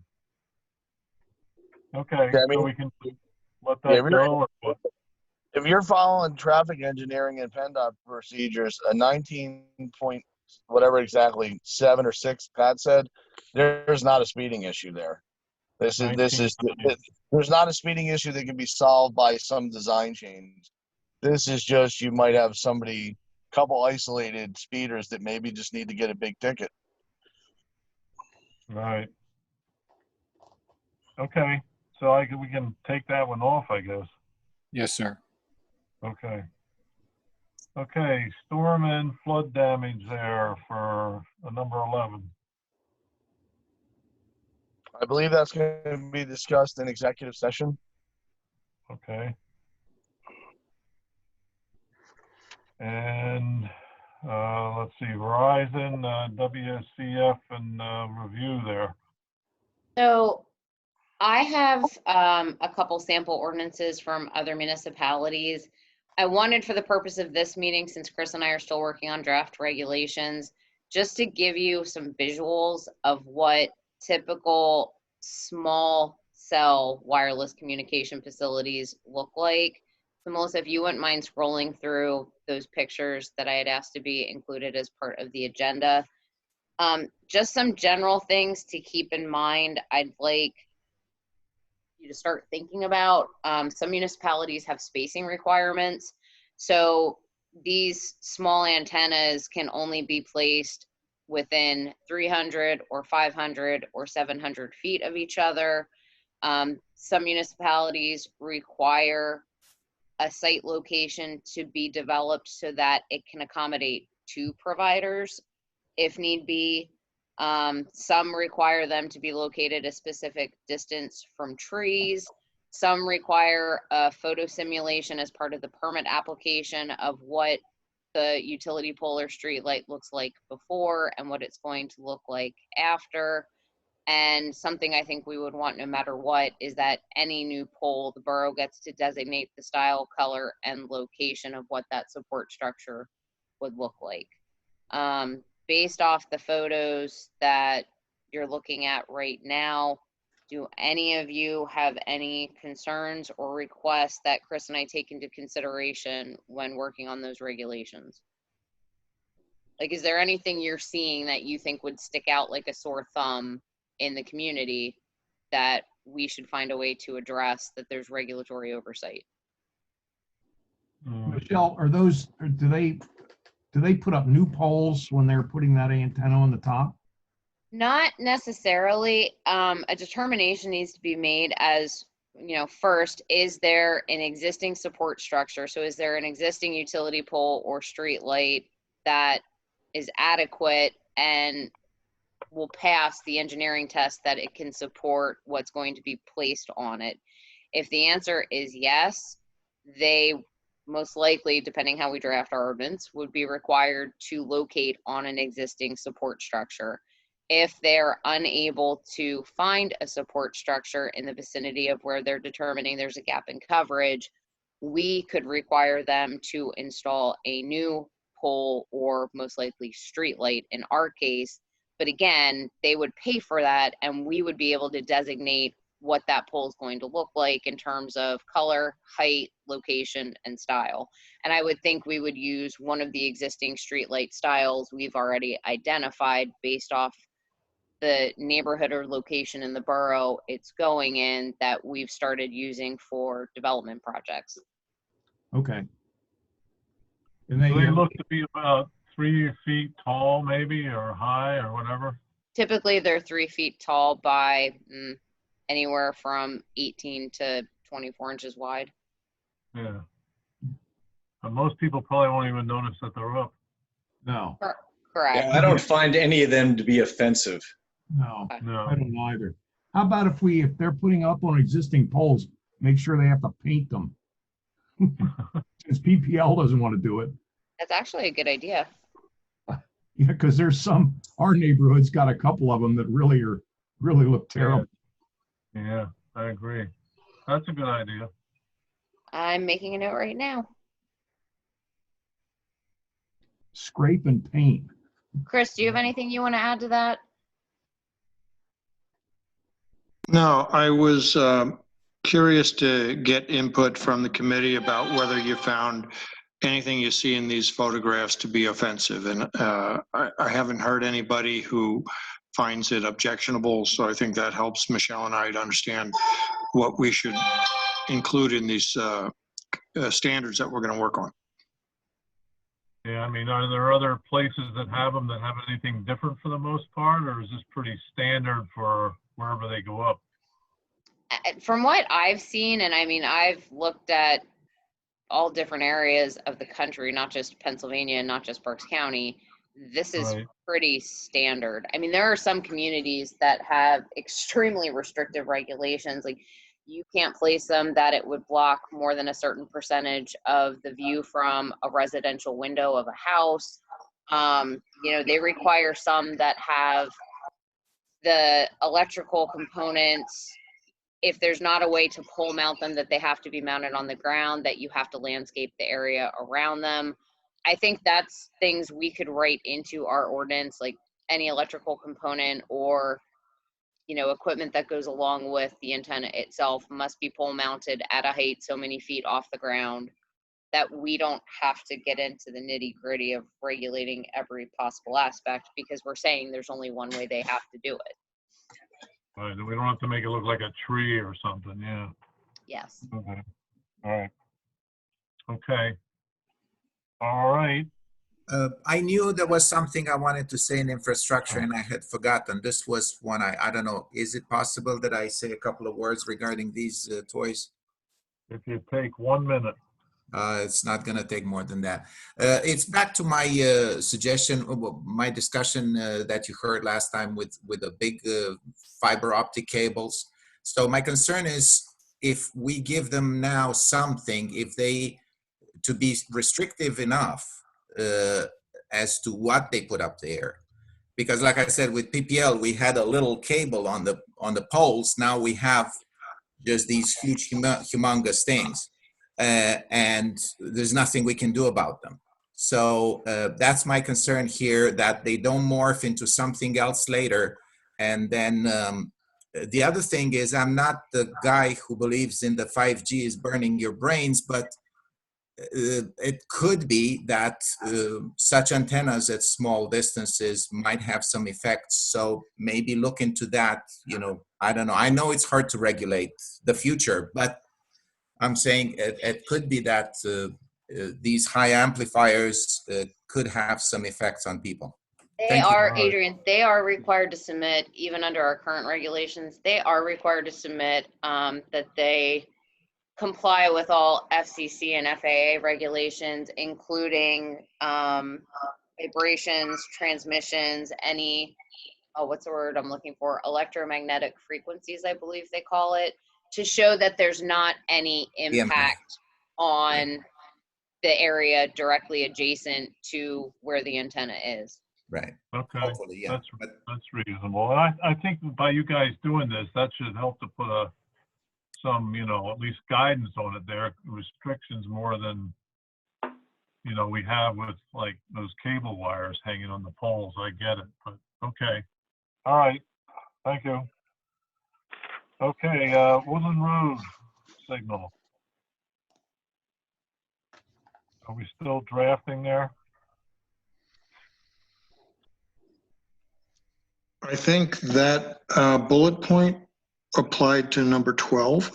Okay, Yeah, I mean, so we can let that go. Or what? If you're following traffic engineering and PennDOT procedures, a 19 point whatever exactly 7 or 6 Pat said, there's not a speeding issue there. There's not a speeding issue that can be solved by some design change. This is just, you might have couple isolated speeders that maybe just need to get a big ticket. Right. Okay, so we can take that one off, I guess. Yes, sir. Okay. Okay, storm and flood damage there for number 11. I believe that's going to be discussed in executive session. Okay. And let's see, Verizon, WSCF, and review there. So I have a couple sample ordinances from other municipalities. I wanted, for the purpose of this meeting, since Chris and I are still working on draft regulations, just to give you some visuals of what typical small cell wireless communication facilities look like. So Melissa, if you wouldn't mind scrolling through those pictures that I had asked to be included as part of the agenda. Just some general things to keep in mind. I'd like you to start thinking about. Some municipalities have spacing requirements. So these small antennas can only be placed within 300 or 500 or 700 feet of each other. Some municipalities require a site location to be developed so that it can accommodate 2 providers if need be. Some require them to be located a specific distance from trees. Some require a photo simulation as part of the permit application of what the utility pole or street light looks like before and what it's going to look like after. And something I think we would want no matter what is that any new pole, the borough gets to designate the style, color, and location of what that support structure would look like. Based off the photos that you're looking at right now, do any of you have any concerns or requests that Chris and I take into consideration when working on those regulations? Like, is there anything you're seeing that you think would stick out like a sore thumb in the community that we should find a way to address, that there's regulatory oversight? Michelle, are those, do they put up new poles when they're putting that antenna on the top? Not necessarily. A determination needs to be made as, first, is there an existing support structure? So is there an existing utility pole or street light that is adequate and will pass the engineering test that it can support what's going to be placed on it? If the answer is yes, they most likely, depending how we draft our ordinance, would be required to locate on an existing support structure. If they're unable to find a support structure in the vicinity of where they're determining there's a gap in coverage, we could require them to install a new pole or most likely street light in our case. But again, they would pay for that and we would be able to designate what that pole is going to look like in terms of color, height, location, and style. And I would think we would use one of the existing streetlight styles we've already identified based off the neighborhood or location in the borough it's going in that we've started using for development projects. Okay. And they look to be about 3 feet tall, maybe, or high, or whatever. Typically, they're 3 feet tall by anywhere from 18 to 24 inches wide. Yeah. But most people probably won't even notice that they're up. No. Correct. Yeah, I don't find any of them to be offensive. No, I don't either. How about if they're putting up on existing poles, make sure they have to paint them? Since PPL doesn't want to do it. That's actually a good idea. Yeah, because there's our neighborhood's got a couple of them that really look terrible. Yeah, I agree. That's a good idea. I'm making a note right now. Scrape and paint. Chris, do you have anything you want to add to that? No, I was curious to get input from the committee about whether you found anything you see in these photographs to be offensive. And I haven't heard anybody who finds it objectionable. So I think that helps Michelle and I to understand what we should include in these standards that we're going to work on. Yeah, I mean, are there other places that have them that have anything different for the most part, or is this pretty standard for wherever they go up? From what I've seen, and I mean, I've looked at all different areas of the country, not just Pennsylvania and not just Berks County, this is pretty standard. I mean, there are some communities that have extremely restrictive regulations, like you can't place them that it would block more than a certain percentage of the view from a residential window of a house. They require some that have the electrical components if there's not a way to pole mount them, that they have to be mounted on the ground, that you have to landscape the area around them. I think that's things we could write into our ordinance, like any electrical component or, you know, equipment that goes along with the antenna itself must be pole mounted at a height so many feet off the ground, that we don't have to get into the nitty gritty of regulating every possible aspect, because we're saying there's only one way they have to do it. Right, we don't have to make it look like a tree or something, yeah. Yes. Okay, all right. Okay. All right. I knew there was something I wanted to say in infrastructure and I had forgotten. This was one I don't know. Is it possible that I say a couple of words regarding these toys? If you take 1 minute. It's not going to take more than that. It's back to my suggestion, my discussion that you heard last time with the big fiber optic cables. So my concern is if we give them now something, if they, to be restrictive enough as to what they put up there. Because like I said, with PPL, we had a little cable on the poles. Now we have just these huge, humongous things. And there's nothing we can do about them. So that's my concern here, that they don't morph into something else later. And then the other thing is, I'm not the guy who believes in the 5G is burning your brains, but it could be that such antennas at small distances might have some effects. So maybe look into that, you know, I don't know. I know it's hard to regulate the future, but I'm saying it could be that these high amplifiers could have some effects on people. They are, Adrian, they are required to submit, even under our current regulations, they are required to submit that they comply with all FCC and FAA regulations, including vibrations, transmissions, any, oh, what's the word I'm looking for? Electromagnetic frequencies, I believe they call it, to show that there's not any impact on the area directly adjacent to where the antenna is. Right. Okay. Hopefully, yeah. That's reasonable. I think by you guys doing this, that should help to put some, you know, at least guidance on it there, restrictions more than, you know, we have with like those cable wires hanging on the poles. I get it, but okay. All right. Thank you. Okay, Woodland Road signal. Are we still drafting there? I think that bullet point applied to number 12.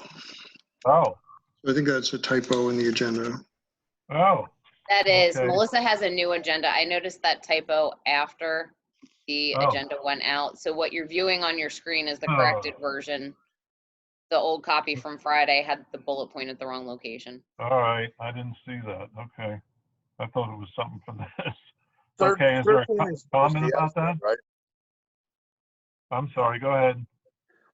Oh. I think that's a typo in the agenda. Oh. That is, okay. Melissa has a new agenda. I noticed that typo after the agenda went out. So what you're viewing on your screen is the corrected version. The old copy from Friday had the bullet point at the wrong location. All right, I didn't see that. Okay. I thought it was something from this. Okay, is there a comment about that? Right? I'm sorry, go ahead.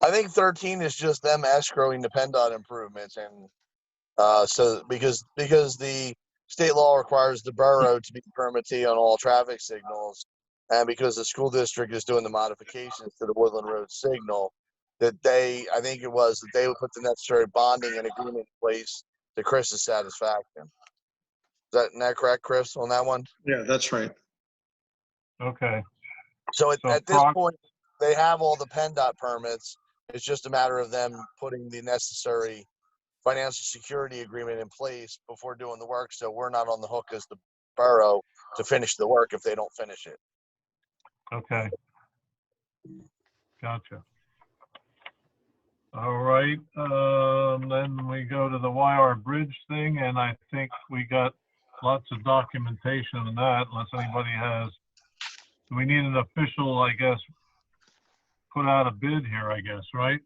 I think 13 is just them escrowing the PennDOT improvements, and so because the state law requires the borough to be permittee on all traffic signals, and because the school district is doing the modifications to the Woodland Road signal, that I think it was that they would put the necessary bonding and agreement in place to Chris's satisfaction. Isn't that correct, Chris, on that one? Yeah, that's right. Okay. So at this point, they have all the PennDOT permits. It's just a matter of them putting the necessary financial security agreement in place before doing the work, so we're not on the hook as the borough to finish the work if they don't finish it. Okay. Gotcha. All right, then we go to the YR Bridge thing, and I think we got lots of documentation on that, unless anybody has. We need an official, I guess, put out a bid here, I guess, right?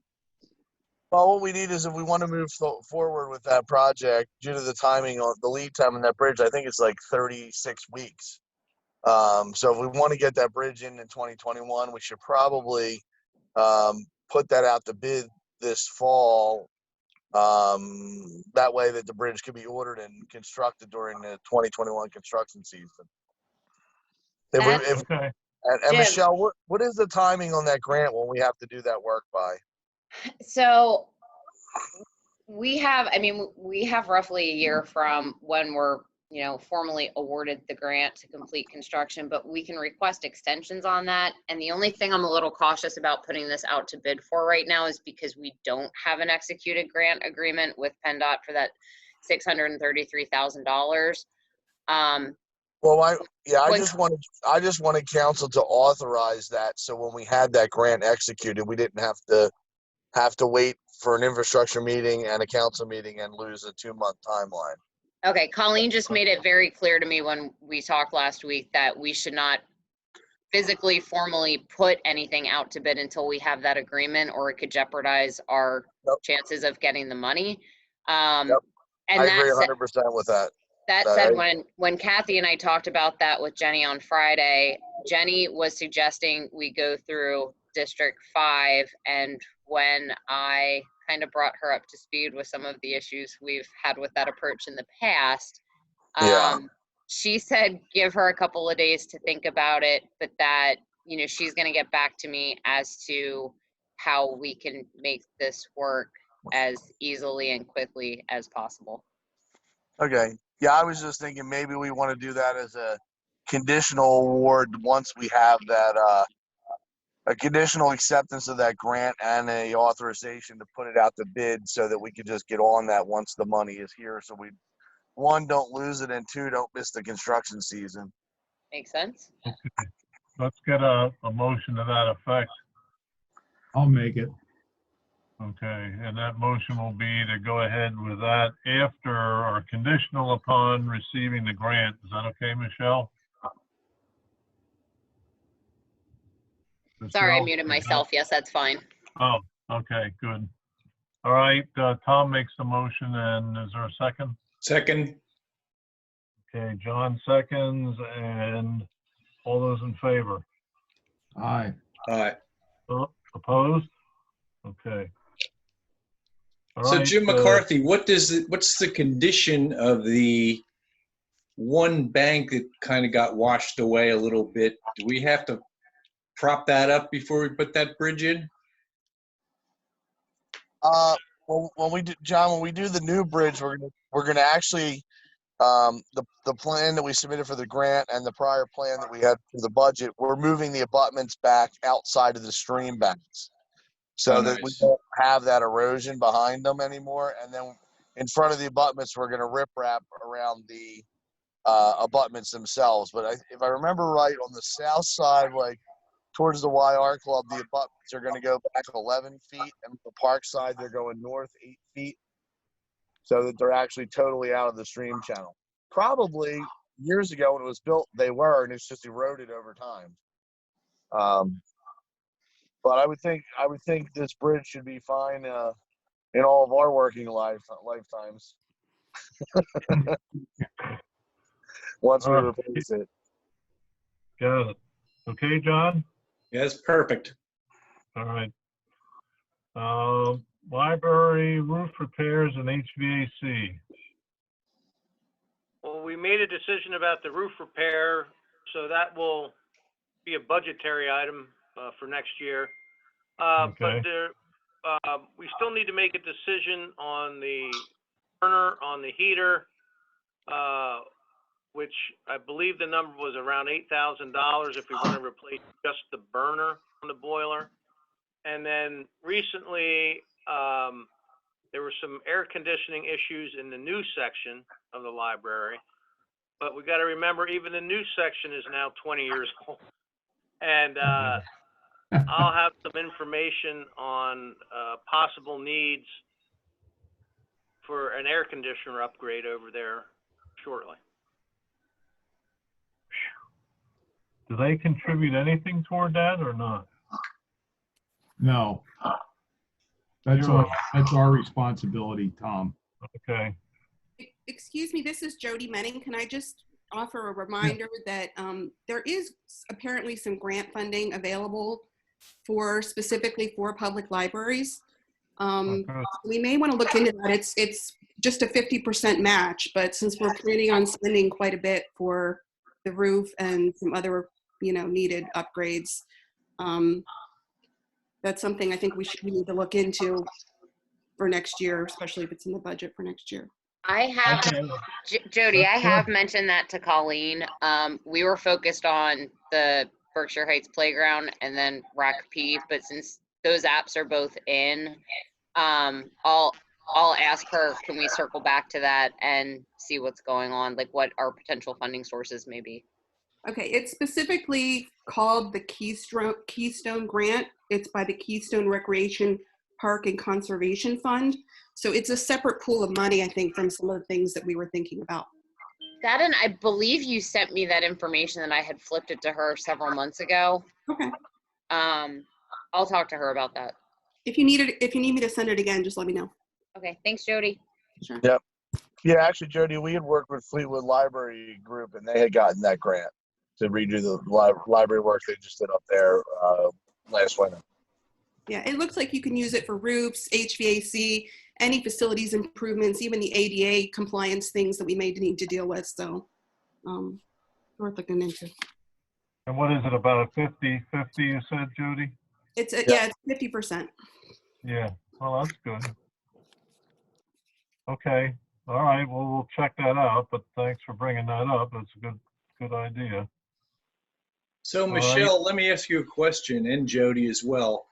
Well, what we need is, if we want to move forward with that project, due to the timing on the lead time on that bridge, I think it's like 36 weeks. So if we want to get that bridge in 2021, we should probably put that out to bid this fall. That way that the bridge could be ordered and constructed during the 2021 construction season. Okay. And Michelle, what is the timing on that grant when we have to do that work by? So We have, I mean, we have roughly a year from when we're, formally awarded the grant to complete construction, but we can request extensions on that. And the only thing I'm a little cautious about putting this out to bid for right now is because we don't have an executed grant agreement with PennDOT for that $633,000. Well, I just wanted council to authorize that, so when we had that grant executed, we didn't have to wait for an infrastructure meeting and a council meeting and lose a 2-month timeline. Okay, Colleen just made it very clear to me when we talked last week that we should not physically formally put anything out to bid until we have that agreement, or it could jeopardize our chances of getting the money. And I agree 100% with that. That said, when Kathy and I talked about that with Jenny on Friday, Jenny was suggesting we go through District 5, and when I kind of brought her up to speed with some of the issues we've had with that approach in the past, she said give her a couple of days to think about it, but that, she's going to get back to me as to how we can make this work as easily and quickly as possible. Okay. Yeah, I was just thinking maybe we want to do that as a conditional award once we have that, a conditional acceptance of that grant and a authorization to put it out to bid, so that we could just get on that once the money is here. So we, 1, don't lose it, and 2, don't miss the construction season. Makes sense. Okay. Let's get a motion to that effect. I'll make it. Okay, and that motion will be to go ahead with that after or conditional upon receiving the grant. Is that okay, Michelle? Sorry, I Michelle? muted myself. Yes, that's fine. Oh, okay, good. All right, Tom makes the motion, and is there a second? Second. Okay, John seconds, and all those in favor? Aye. Aye. Opposed? Okay. All So right, Jim McCarthy, what's the condition of the one bank that kind of got washed away a little bit? Do we have to prop that up before we put that bridge in? Well, when we do, John, when we do the new bridge, we're gonna actually, the plan that we submitted for the grant and the prior plan that we had for the budget, we're moving the abutments back outside of the stream banks, so that we don't have that erosion behind them anymore. And then in front of the abutments, we're gonna rip wrap around the abutments themselves. But if I remember right, on the south side, like towards the YR Club, the abutments are going to go back 11 feet, and the park side, they're going north 8 feet, so that they're actually totally out of the stream channel. Probably years ago when it was built, they were, and it's just eroded over time. But I would think this bridge should be fine in all of our working lifetimes. Once we replace it. Got it. Okay, John? Yes, perfect. All right. Library roof repairs and HVAC. Well, we made a decision about the roof repair, so that will be a budgetary item for next year. Okay. But we still need to make a decision on the burner, on the heater, which I believe the number was around $8,000 if we want to replace just the burner on the boiler. And then recently, there were some air conditioning issues in the new section of the library. But we got to remember, even the new section is now 20 years old. And I'll have some information on possible needs for an air conditioner upgrade over there shortly. Do they contribute anything toward that or not? No. That's our responsibility, Tom. Okay. Excuse me, this is Jody Menning. Can I just offer a reminder that there is apparently some grant funding available specifically for public libraries. We may want to look into that. It's just a 50% match, but since we're planning on spending quite a bit for the roof and some other, needed upgrades, that's something I think we need to look into for next year, especially if it's in the budget for next year. I have, Jody, I have mentioned that to Colleen. We were focused on the Berkshire Heights Playground and then RACP, but since those apps are both in, I'll ask her, can we circle back to that and see what's going on, like what our potential funding sources may be? Okay, it's specifically called the Keystone Grant. It's by the Keystone Recreation Park and Conservation Fund. So it's a separate pool of money, I think, from some of the things that we were thinking about. That, and I believe you sent me that information and I had flipped it to her several months ago. Okay. I'll talk to her about that. If you need me to send it again, just let me know. Okay, thanks, Jody. Sure. Yep. Yeah, actually, Jody, we had worked with Fleetwood Library Group, and they had gotten that grant to redo the library work they just did up there last winter. Yeah, it looks like you can use it for roofs, HVAC, any facilities improvements, even the ADA compliance things that we may need to deal with. So, worth looking into. And what is it, about a 50-50 you said, Jody? It's yeah, it's 50%. Yeah, well, that's good. Okay, all right, well, we'll check that out, but thanks for bringing that up. That's a good idea. So Michelle, let me ask you a question, and Jody as well.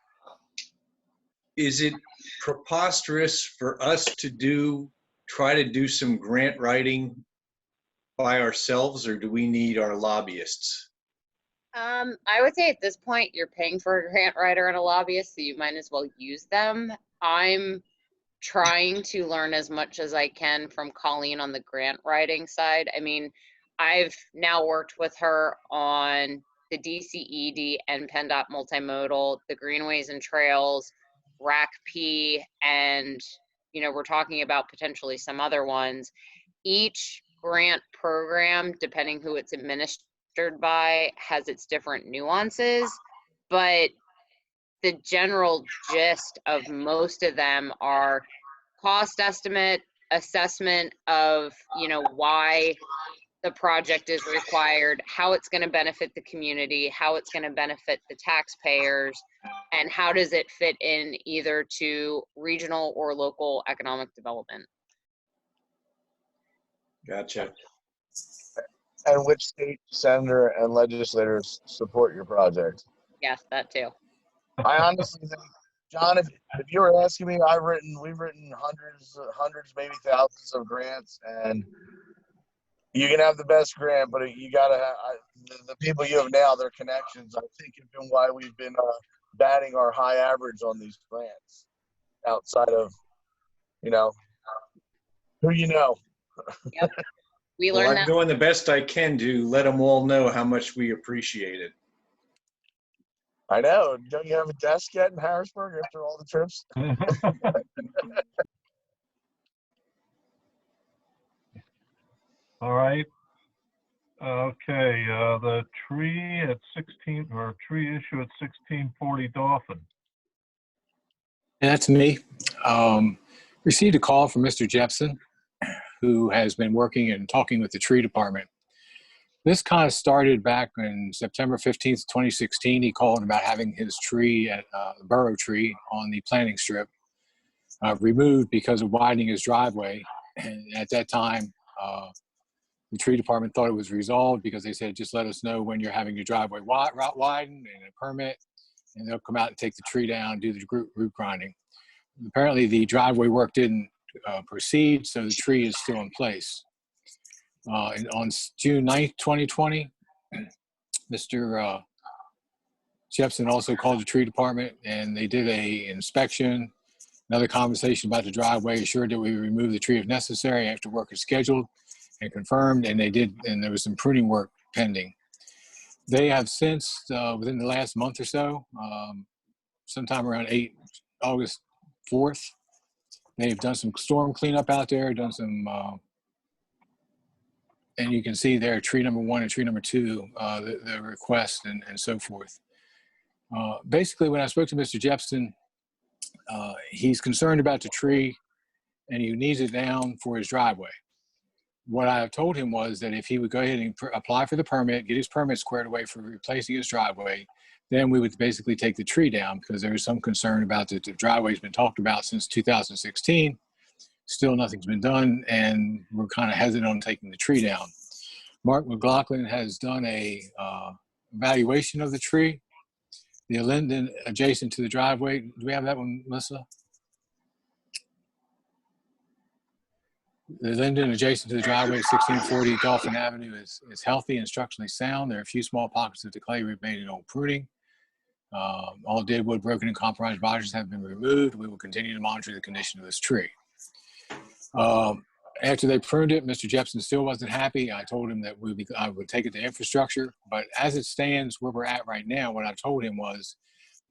Is it preposterous for us to try to do some grant writing by ourselves, or do we need our lobbyists? I would say at this point, you're paying for a grant writer and a lobbyist, so you might as well use them. I'm trying to learn as much as I can from Colleen on the grant writing side. I mean, I've now worked with her on the DCED and PennDOT multimodal, the greenways and trails, RACP, and we're talking about potentially some other ones. Each grant program, depending who it's administered by, has its different nuances, but the general gist of most of them are cost estimate, assessment of why the project is required, how it's going to benefit the community, how it's going to benefit the taxpayers, and how does it fit in either to regional or local economic development. Gotcha. And which state senator and legislators support your project? Yes, that too. I honestly think, John, if you were asking me, we've written hundreds, maybe thousands of grants, and you can have the best grant, but you gotta have the people you have now, their connections, I think, have been why we've been batting our high average on these grants outside of, who you know. Yep. We learned I'm doing the best I can to let them all know how much we appreciate it. I know. Don't you have a desk yet in Harrisburg after all the trips? All right. Okay, the tree at 16, or tree issue at 1640 Dauphin. And that's me. Received a call from Mr. Jepson, who has been working and talking with the tree department. This kind of started back on September 15th, 2016. He called about having his tree, at the borough tree on the planting strip, removed because of widening his driveway. And at that time, the tree department thought it was resolved because they said, just let us know when you're having your driveway widened and a permit, and they'll come out and take the tree down, do the root grinding. Apparently the driveway work didn't proceed, so the tree is still in place. And on June 9th, 2020, Mr. Jepson also called the tree department, and they did a inspection, another conversation about the driveway, assured that we would remove the tree if necessary after work is scheduled and confirmed, and they did, and there was some pruning work pending. They have since, within the last month or so, sometime around August 4th, they've done some storm cleanup out there, done some, and you can see there tree number 1 and tree number 2, the request and so forth. Basically, when I spoke to Mr. Jepson, he's concerned about the tree and he needs it down for his driveway. what I told him was that if he would go ahead and apply for the permit, get his permit squared away for replacing his driveway, then we would basically take the tree down, because there was some concern about that the driveway's been talked about since 2016. Still nothing's been done, and we're kind of hesitant on taking the tree down. Mark McLaughlin has done a evaluation of the tree, the linden adjacent to the driveway. Do we have that one, Melissa? The linden adjacent to the driveway, 1640 Dolphin Avenue, is healthy and structurally sound. There are a few small pockets of decay remain in old pruning. All dead wood, broken and compromised branches have been removed. We will continue to monitor the condition of this tree. After they pruned it, Mr. Jepson still wasn't happy. I told him that I would take it to infrastructure, but as it stands where we're at right now, what I told him was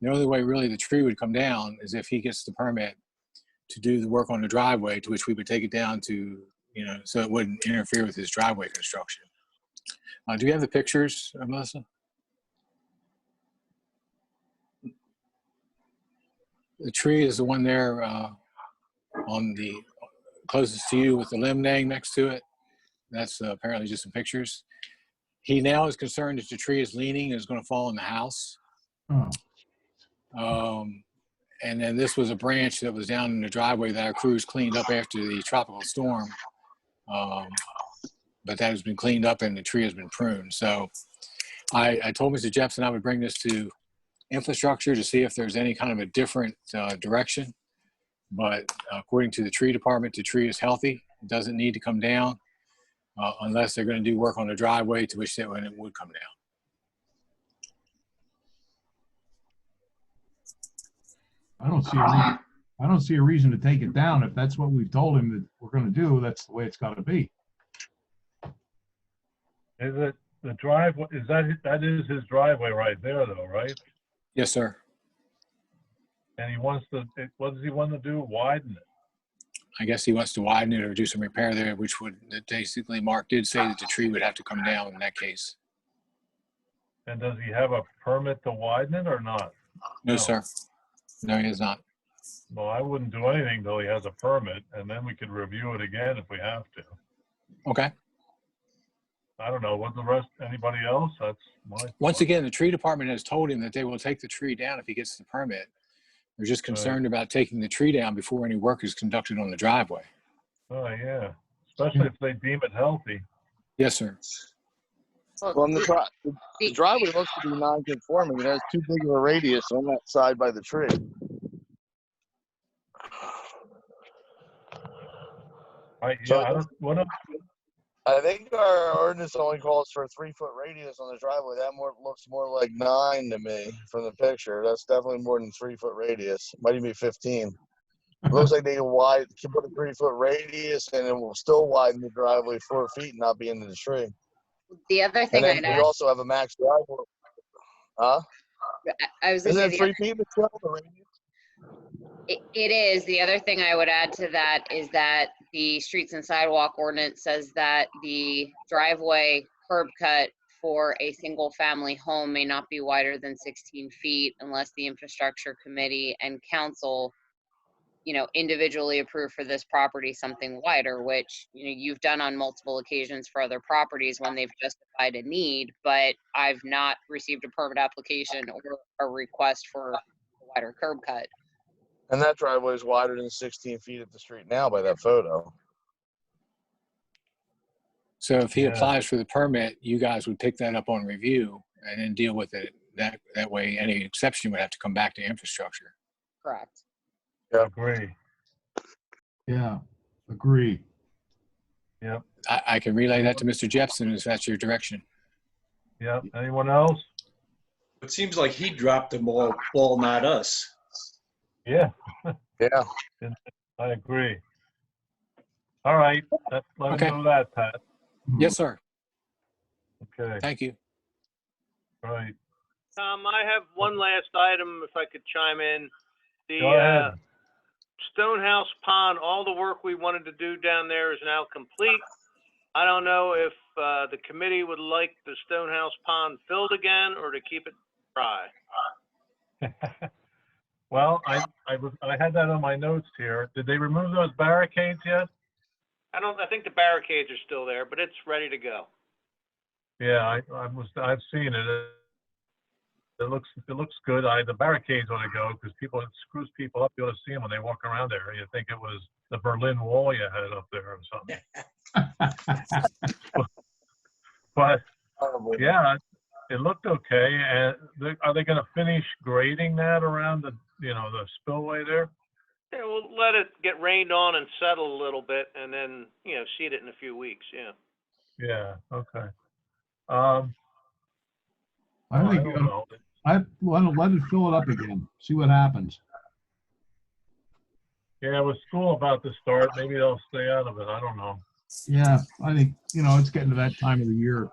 the only way really the tree would come down is if he gets the permit to do the work on the driveway, to which we would take it down to, so it wouldn't interfere with his driveway construction. Do you have the pictures, Melissa? The tree is the one there on the closest to you with the limb laying next to it. That's apparently just some pictures. He now is concerned that the tree is leaning and is going to fall in the house. And then this was a branch that was down in the driveway that our crews cleaned up after the tropical storm. But that has been cleaned up and the tree has been pruned. So I told Mr. Jepson I would bring this to infrastructure to see if there's any kind of a different direction. But according to the tree department, the tree is healthy. It doesn't need to come down unless they're going to do work on the driveway, to which it would come down. I don't see a reason to take it down. If that's what we've told him that we're going to do, that's the way it's got to be. Is it the driveway? That is his driveway right there, though, right? Yes, sir. And he wants to. What does he want to do? Widen it. I guess he wants to widen it or do some repair there, which would basically, Mark did say that the tree would have to come down in that case. And does he have a permit to widen it or not? No, sir. No, he is not. Well, I wouldn't do anything till he has a permit, and then we could review it again if we have to. Okay. I don't know. What the rest? Anybody else? That's my. Once again, the tree department has told him that they will take the tree down if he gets the permit. They're just concerned about taking the tree down before any work is conducted on the driveway. Oh, yeah. Especially if they deem it healthy. Yes, sir. Well, the driveway looks to be non-conforming. It has too big of a radius on that side by the tree. I think our ordinance only calls for a 3-foot radius on the driveway. That looks more like 9 to me from the picture. That's definitely more than 3-foot radius. Might even be 15. It looks like they can put a 3-foot radius and it will still widen the driveway 4 feet and not be into the tree. The other thing I'd add, we also have a max driveway. Huh? I was Isn't it 3 feet? The radius? It is. The other thing I would add to that is that the streets and sidewalk ordinance says that the driveway curb cut for a single family home may not be wider than 16 feet unless the infrastructure committee and council, individually approve for this property something wider, which, you've done on multiple occasions for other properties when they've justified a need, but I've not received a permit application or a request for a wider curb cut. And that driveway is wider than 16 feet at the street now by that photo. So if he applies for the permit, you guys would pick that up on review and then deal with it. That way, any exception would have to come back to infrastructure. Correct. Yeah, agree. Yeah, agree. Yep. I can relay that to Mr. Jepson if that's your direction. Yep. Anyone else? It seems like he dropped the ball, not us. Yeah. Yeah. I agree. All right. Let me know that, Pat. Yes, sir. Okay. Thank you. All right. Tom, I have one last item, if I could chime in. Go ahead. Stonehouse Pond, all the work we wanted to do down there is now complete. I don't know if the committee would like the Stonehouse Pond filled again or to keep it dry. Well, I had that on my notes here. Did they remove those barricades yet? I think the barricades are still there, but it's ready to go. Yeah, I've seen it. It looks good. The barricades ought to go because it screws people up. You ought to see them when they walk around there. You think it was the Berlin Wall you had up there or something. But yeah, it looked okay. And are they going to finish grading that around the spillway there? Yeah, we'll let it get rained on and settle a little bit, and then seed it in a few weeks. Yeah. Yeah. Okay. I think don't know. I let it fill it up again. See what happens. Yeah, with school about to start, maybe they'll stay out of it. I don't know. Yeah, I think it's getting to that time of the year.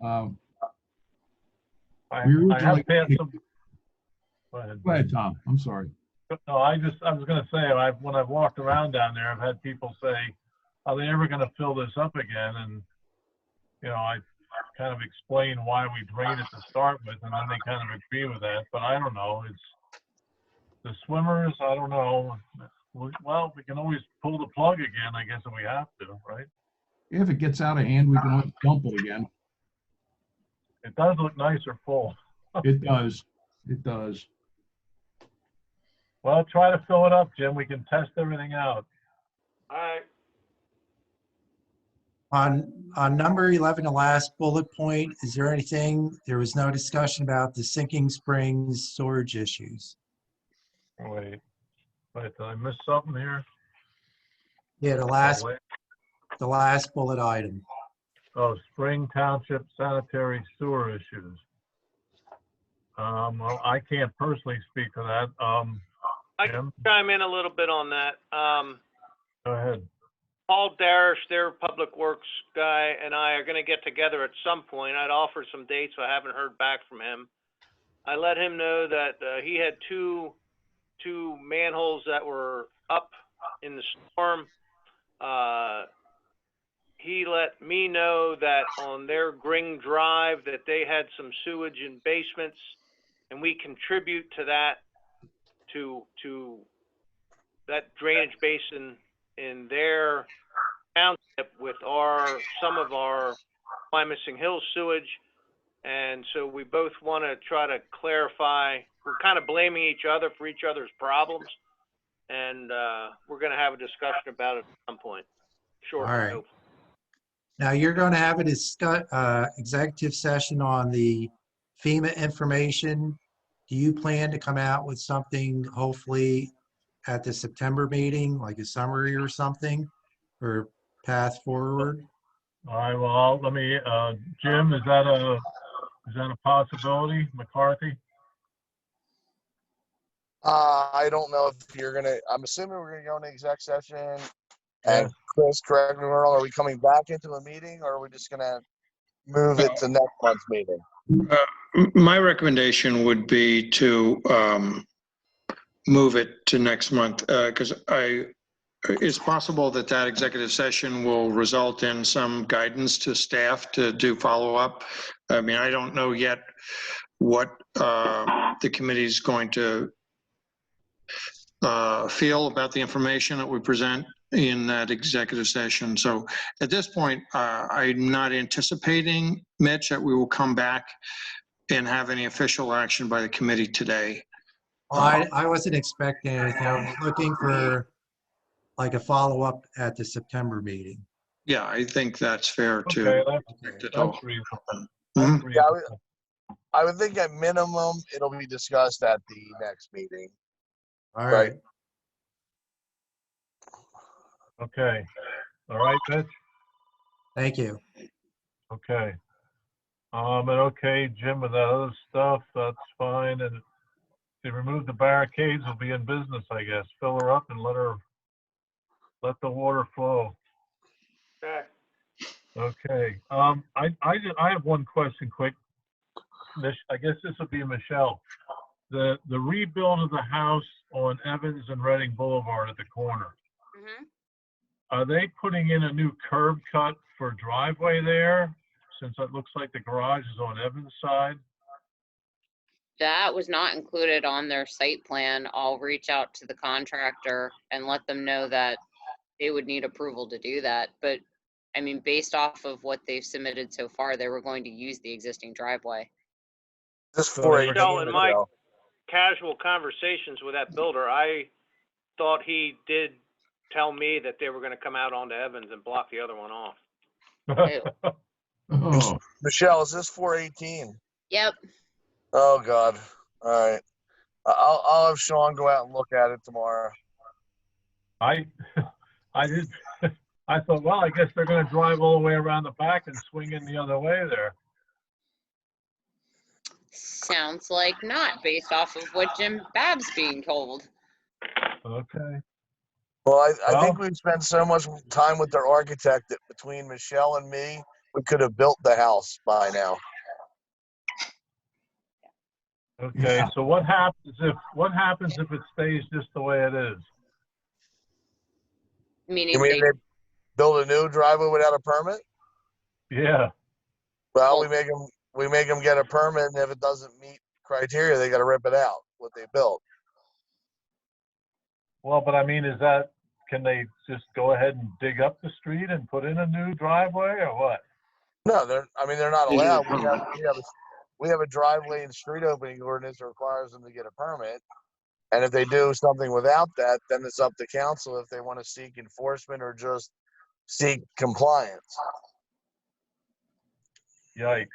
I have passed some. Go ahead, Tom. I'm sorry. No, I was going to say, when I've walked around down there, I've had people say, "Are they ever going to fill this up again?" And I kind of explain why we drain it to start with, and then they kind of agree with that. But I don't know. It's the swimmers. I don't know. Well, we can always pull the plug again, I guess, if we have to, right? If it gets out of hand, we can always dump it again. It does look nicer full. It does. It does. Well, try to fill it up, Jim. We can test everything out. All right. On number 11, the last bullet point, is there anything, there was no discussion about the sinking springs storage issues? Wait, did I miss something here? Yeah, the last bullet item. Oh, Spring Township sanitary sewer issues. Well, I can't personally speak to that. I can chime in a little bit on that. Go ahead. Paul Darish, their public works guy, and I are going to get together at some point. I'd offered some dates, but I haven't heard back from him. I let him know that he had two manholes that were up in the storm. He let me know that on their Gring Drive that they had some sewage in basements, and we contribute to that, to that drainage basin in their township with some of our Wyomissing Hills sewage. And so we both want to try to clarify. We're kind of blaming each other for each other's problems, and we're going to have a discussion about it at some point. Short. All right. Now you're going to have a executive session on the FEMA information. Do you plan to come out with something, hopefully, at the September meeting, like a summary or something, or path forward? All right. Well, let me. Jim, is that a possibility? McCarthy. I don't know if you're gonna. I'm assuming we're gonna go into exec session. And Chris, correct me if I'm wrong. Are we coming back into a meeting, or are we just gonna move it to next month's meeting? My recommendation would be to move it to next month because it's possible that executive session will result in some guidance to staff to do follow-up. I mean, I don't know yet what the committee is going to feel about the information that we present in that executive session. So at this point, I'm not anticipating, Mitch, that we will come back and have any official action by the committee today. Well, I wasn't expecting anything. I was looking for like a follow-up at the September meeting. Yeah, I think that's fair too. Okay, that's reasonable. Yeah, I would think at minimum it'll be discussed at the next meeting. All right. Okay. All right, Mitch. Thank you. Okay. And okay, Jim, with that other stuff, that's fine. And to remove the barricades, we'll be in business, I guess. Fill her up and let the water flow. Okay. Okay. I have one question, quick. I guess this would be Michelle. The rebuild of the house on Evans and Reading Boulevard at the corner. Mm-hmm. Are they putting in a new curb cut for driveway there? Since it looks like the garage is on Evans' side. That was not included on their site plan. I'll reach out to the contractor and let them know that they would need approval to do that. But I mean, based off of what they've submitted so far, they were going to use the existing driveway. Just for a Michelle, in my casual conversations with that builder, I thought he did tell me that they were going to come out onto Evans and block the other one off. Oh, Michelle, is this 418? Yep. Oh God. All right. I'll have Sean go out and look at it tomorrow. I did. I thought, well, I guess they're going to drive all the way around the back and swing in the other way there. Sounds like not, based off of what Jim Babb's being told. Okay. Well, I think we've spent so much time with their architect that between Michelle and me, we could have built the house by now. Okay. So what happens if it stays just the way it is? Meaning You mean they build a new driveway without a permit? Yeah. Well, we make them get a permit, and if it doesn't meet criteria, they got to rip it out. What they built. Well, but I mean, can they just go ahead and dig up the street and put in a new driveway, or what? No, they're not allowed. We have a driveway and street opening ordinance that requires them to get a permit. And if they do something without that, then it's up to council if they want to seek enforcement or just seek compliance. Yikes.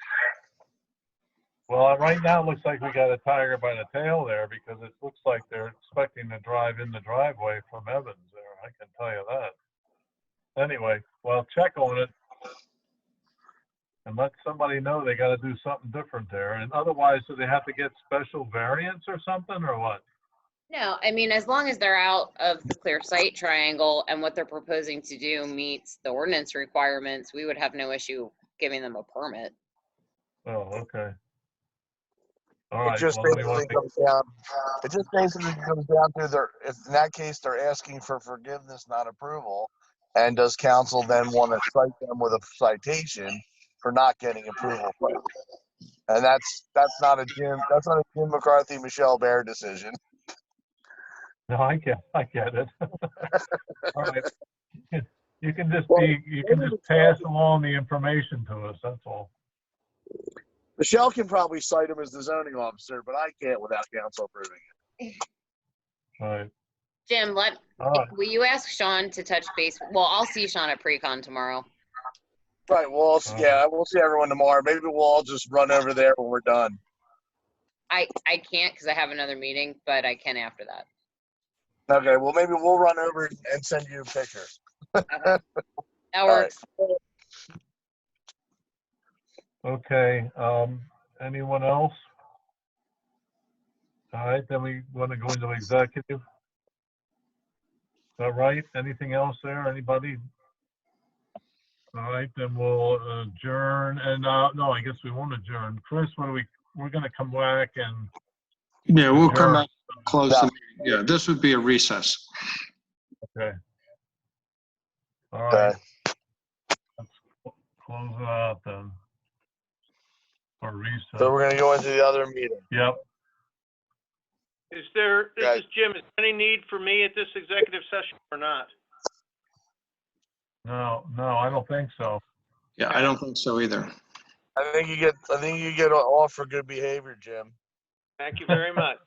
Well, right now it looks like we got a tiger by the tail there, because it looks like they're expecting to drive in the driveway from Evans there. I can tell you that. Anyway, well, check on it and let somebody know they got to do something different there. And otherwise, do they have to get special variance or something, or what? No, I mean, as long as they're out of the clear sight triangle and what they're proposing to do meets the ordinance requirements, we would have no issue giving them a permit. Oh, okay. All right. It just basically comes down. It just basically comes down to in that case, they're asking for forgiveness, not approval. And does council then want to cite them with a citation for not getting approval? And that's not a Jim McCarthy, Michelle Bear decision. No, I get it. All right. You can just pass along the information to us. That's all. Michelle can probably cite him as the zoning officer, but I can't without council approving it. All right. Jim, will you ask Sean to touch base? Well, I'll see Sean at pre-con tomorrow. Right. Well, yeah, we'll see everyone tomorrow. Maybe we'll all just run over there when we're done. I can't because I have another meeting, but I can after that. Okay. Well, maybe we'll run over and send you a picture. Okay. That works. Right. Okay. Anyone else? All right. Then we want to go into executive. Is that right? Anything else there? Anybody? All right. Then we'll adjourn. And no, I guess we won't adjourn. Chris, we're going to come back and. Yeah, we'll adjourn. come back close. The meeting. Yeah, this would be a recess. Okay. All right. Let's close it out then. Or recess. So we're going to go into the other meeting. Yep. This is Jim. Is there any need for me at this executive session or not? No, I don't think so. Yeah, I don't think so either. I think you get off for good behavior, Jim. Thank you very much.